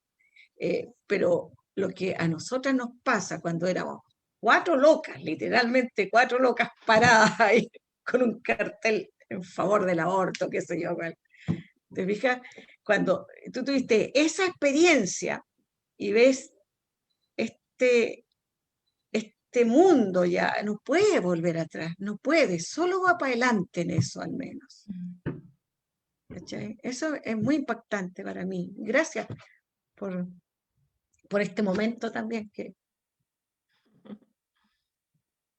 Pero lo que a nosotras nos pasa cuando éramos 4 locas, literalmente 4 locas paradas ahí con un cartel en favor del aborto, qué sé yo. ¿Te fijas? Cuando tú tuviste esa experiencia y ves este mundo, ya no puede volver atrás, no puede, solo va para adelante en eso al menos. ¿cachai? Eso es muy impactante para mí. Gracias por este momento también.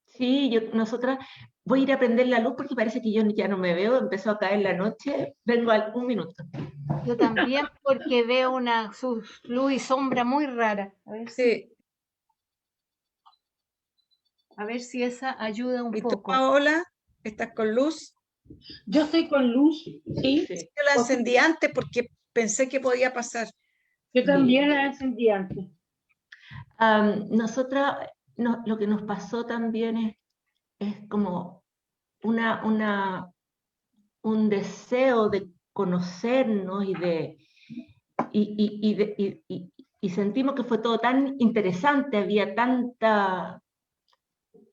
Sí, nosotras voy a ir a prender la luz porque parece que yo ya no me veo, empezó a caer la noche, vengo un minuto.
Yo también, porque veo una luz y sombra muy rara.
Sí.
A ver si esa ayuda un
¿Y tú,
poco.
Paola, estás con luz?
Yo estoy con luz, ¿sí?
Yo la encendí antes porque pensé que podía pasar.
Yo también la encendí antes.
Nosotras, lo que nos pasó también es como un deseo de conocernos y sentimos que fue todo tan interesante, había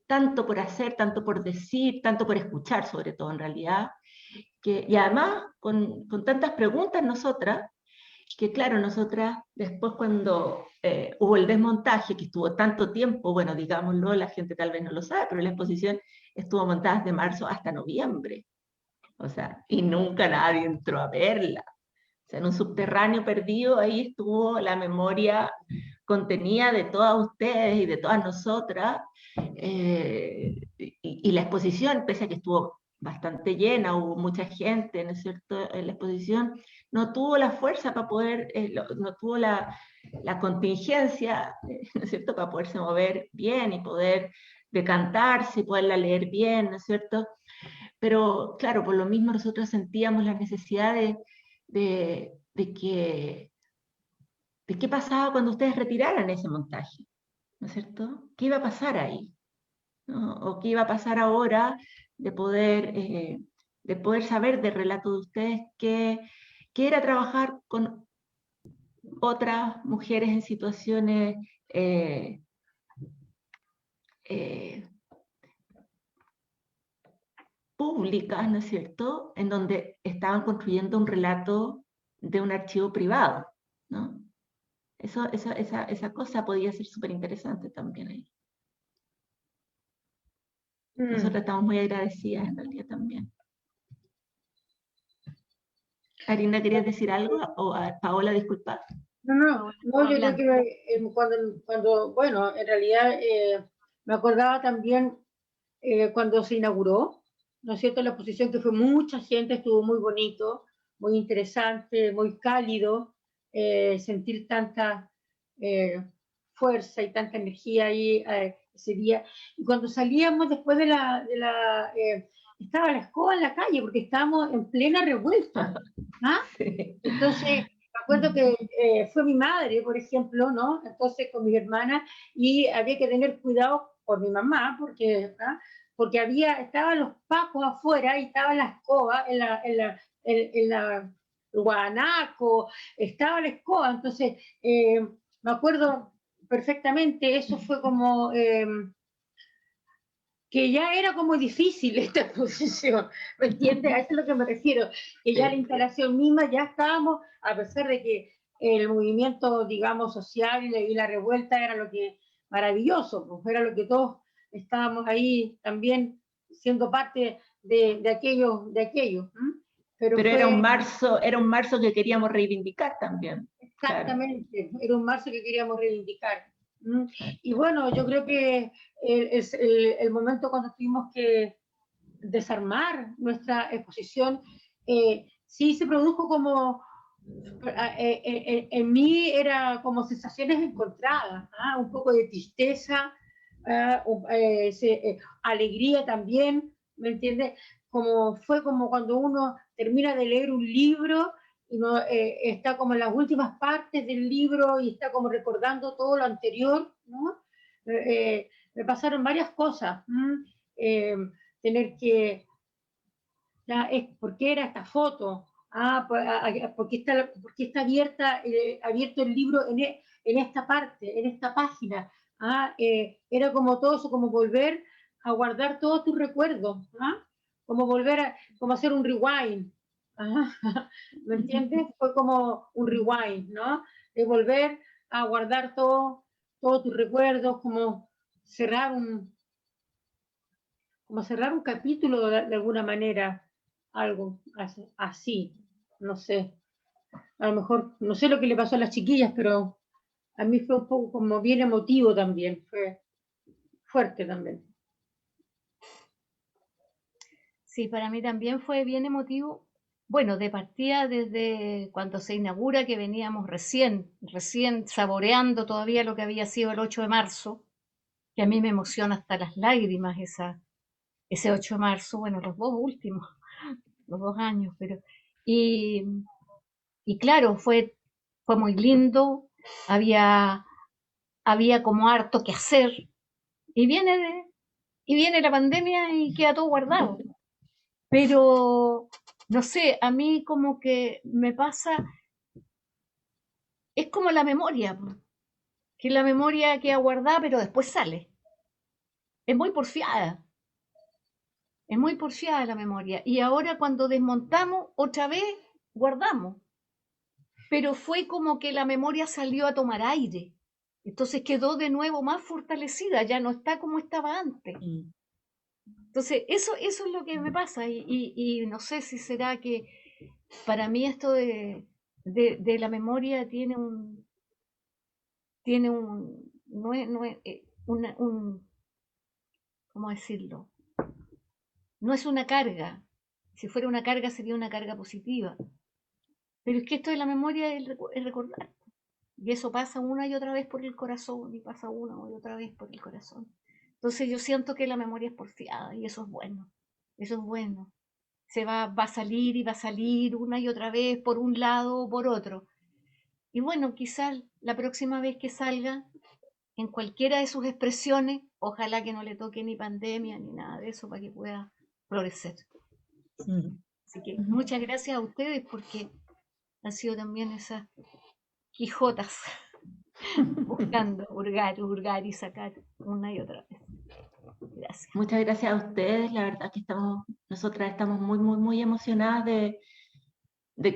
tanto por hacer, tanto por decir, tanto por escuchar sobre todo en realidad, y además con tantas preguntas nosotras, que claro, nosotras después cuando hubo el desmontaje, que estuvo tanto tiempo, bueno, digámoslo, la gente tal vez no lo sabe, pero la exposición estuvo montada desde marzo hasta noviembre, o sea, y nunca nadie entró a verla. O sea, en un subterráneo perdido, ahí estuvo la memoria contenida de todas ustedes y de todas nosotras, y la exposición, pese a que estuvo bastante llena, hubo mucha gente, ¿no es cierto?, en la exposición, no tuvo la fuerza para poder, no tuvo la contingencia, ¿no es cierto?, para poderse mover bien y poder decantarse y poderla leer bien, ¿no es cierto? Pero claro, por lo mismo nosotros sentíamos la necesidad de qué pasaba cuando ustedes retiraran ese montaje, ¿no es cierto? ¿Qué iba a pasar ahí? ¿No? ¿O qué iba a pasar ahora de poder saber del relato de ustedes qué era trabajar con otras mujeres en situaciones públicas, ¿no es cierto?, en donde estaban construyendo un relato de un archivo privado, ¿no? Esa cosa podía ser súper interesante también ahí. Nosotros estamos muy agradecidas en realidad también. Karina, ¿querías decir algo? O Paola, disculpa.
No, yo creo que bueno, en realidad me acordaba también cuando se inauguró, ¿no es cierto?, la exposición, que fue mucha gente, estuvo muy bonito, muy interesante, muy cálido, sentir tanta fuerza y tanta energía ahí ese día. Y cuando salíamos después estaba la escoba en la calle, porque estábamos en plena revuelta. ¿Ah? Entonces, me acuerdo que fue mi madre, por ejemplo, ¿no? Entonces con mi hermana, y había que tener cuidado por mi mamá, porque estaban los pacos afuera y estaba la escoba en la guanaco, estaba la escoba. Entonces, me acuerdo perfectamente, eso fue como que ya era como difícil esta exposición, ¿me entiendes? A eso es a lo que me refiero, que ya la instalación misma, ya estábamos, a pesar de que el movimiento, digamos, social y la revuelta era lo que maravilloso, pues era lo que todos estábamos ahí también siendo parte de aquello. Pero
era un marzo que queríamos reivindicar también.
Exactamente, claro. Era un marzo que queríamos reivindicar. Y bueno, yo creo que es el momento cuando tuvimos que desarmar nuestra exposición, sí se produjo como, en mí era como sensaciones encontradas, un poco de tristeza, alegría también, ¿me entiendes? Fue como cuando uno termina de leer un libro y no, está como en las últimas partes del libro y está como recordando todo lo anterior, ¿no? Me pasaron varias cosas. Tener que, ¿por qué era esta foto? ¿Por qué está abierto el libro en esta parte, en esta página? Era como todo eso, como volver a guardar todos tus recuerdos, como como hacer un rewind. ¿Me entiendes? Fue como un rewind, ¿no? De volver a guardar todos tus recuerdos, como cerrar un capítulo de alguna manera, algo así. no sé, a lo mejor, no sé lo que le pasó a las chiquillas, pero a mí fue un poco como bien emotivo también, fue fuerte también.
Sí, para mí también fue bien emotivo. Bueno, de partida desde cuando se inaugura, que veníamos recién saboreando todavía lo que había sido el 8 de marzo, que a mí me emociona hasta las lágrimas ese 8 de marzo, bueno, los dos últimos, los 2 años, pero... Y claro, fue muy lindo, había como harto que hacer, y viene la pandemia y queda todo guardado. Pero, no sé, a mí como que me pasa, es como la memoria, que la memoria queda guardada, pero después sale. Es muy porfiada, es muy porfiada la memoria. Y ahora cuando desmontamos, otra vez guardamos. Pero fue como que la memoria salió a tomar aire. Entonces quedó de nuevo más fortalecida, ya no está como estaba antes. Entonces, eso es lo que me pasa. Y no sé si será que para mí esto de la memoria tiene un, no es, ¿cómo decirlo? No es una carga. Si fuera una carga sería una carga positiva. Pero es que esto de la memoria es recordar. Y eso pasa una y otra vez por el corazón, y pasa una y otra vez por el corazón. Entonces yo siento que la memoria es porfiada, y eso es bueno. Eso es bueno. Va a salir y va a salir una y otra vez por un lado o por otro. Y bueno, quizás la próxima vez que salga, en cualquiera de sus expresiones, ojalá que no le toque ni pandemia ni nada de eso para que pueda florecer. Así que muchas gracias a ustedes porque han sido también esas quijotas buscando hurgar y sacar una y otra vez. Gracias.
Muchas gracias a ustedes, la verdad que nosotras estamos muy, muy, muy emocionadas de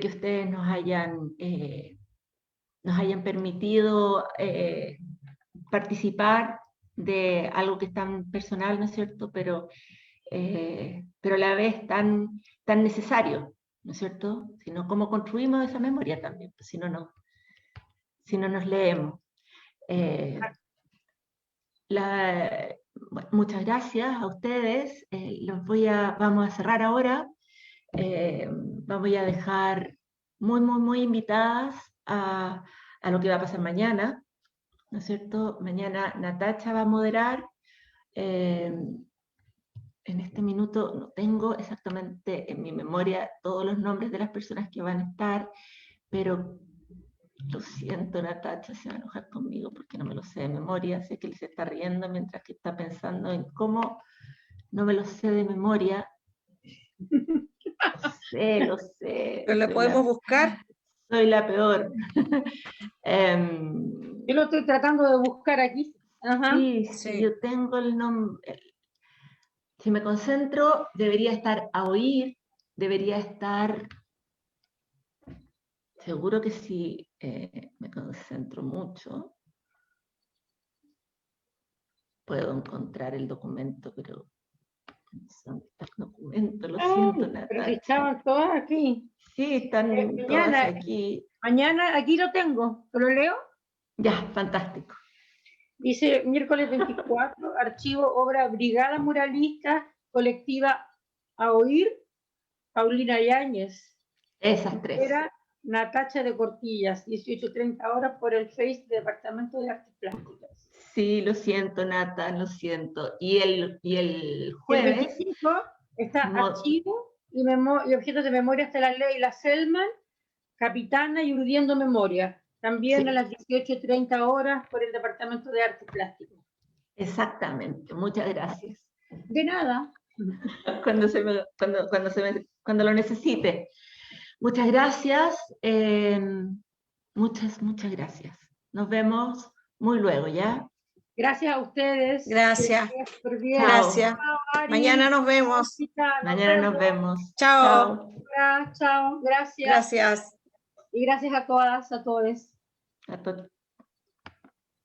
que ustedes nos hayan permitido participar de algo que es tan personal, ¿no es cierto? Pero a la vez tan necesario, ¿no es cierto? Sino cómo construimos esa memoria también, pues, si no nos leemos. Muchas gracias a ustedes. Vamos a cerrar ahora. Vamos a dejar muy, muy, muy invitadas a lo que va a pasar mañana, ¿no es cierto? Mañana Natacha va a moderar. En este minuto no tengo exactamente en mi memoria todos los nombres de las personas que van a estar, pero lo siento, Natacha se va a enojar conmigo porque no me lo sé de memoria. Sé que él se está riendo mientras que está pensando en cómo no me lo sé de memoria. Lo sé.
¿Pero la podemos buscar?
Soy la peor.
Yo lo estoy tratando de buscar aquí. Ajá.
Sí, yo tengo el nombre. Si me concentro, debería estar a oír, debería estar... Seguro que si me concentro mucho, puedo encontrar el documento, pero... Son estos documentos, lo siento, Natacha.
Pero si estaban todas aquí.
Sí, están todas aquí.
Mañana, aquí lo tengo. ¿Te lo leo?
Ya, fantástico.
Dice miércoles 24, archivo, obra Brigada Muralista, colectiva A Oír, Paulina Yáñez.
Esas tres.
Era Natacha de Cortillas, 18:30 horas por el Face Departamento de Artes Plásticas.
Sí, lo siento, Nata, lo siento. Y el jueves...
El 25 está archivo y objetos de memoria hasta la Leila Selman, capitana y urdiendo memoria. También a las 18:30 horas por el Departamento de Arte Plástico.
Exactamente, muchas gracias.
De nada.
Cuando lo necesite. Muchas gracias. Muchas gracias. Nos vemos muy luego, ¿ya?
Gracias a ustedes.
Gracias.
Gracias.
Mañana nos vemos.
Mañana nos vemos.
Chao.
Chao. Gracias.
Gracias.
Y gracias a todas, a todos.
A todos.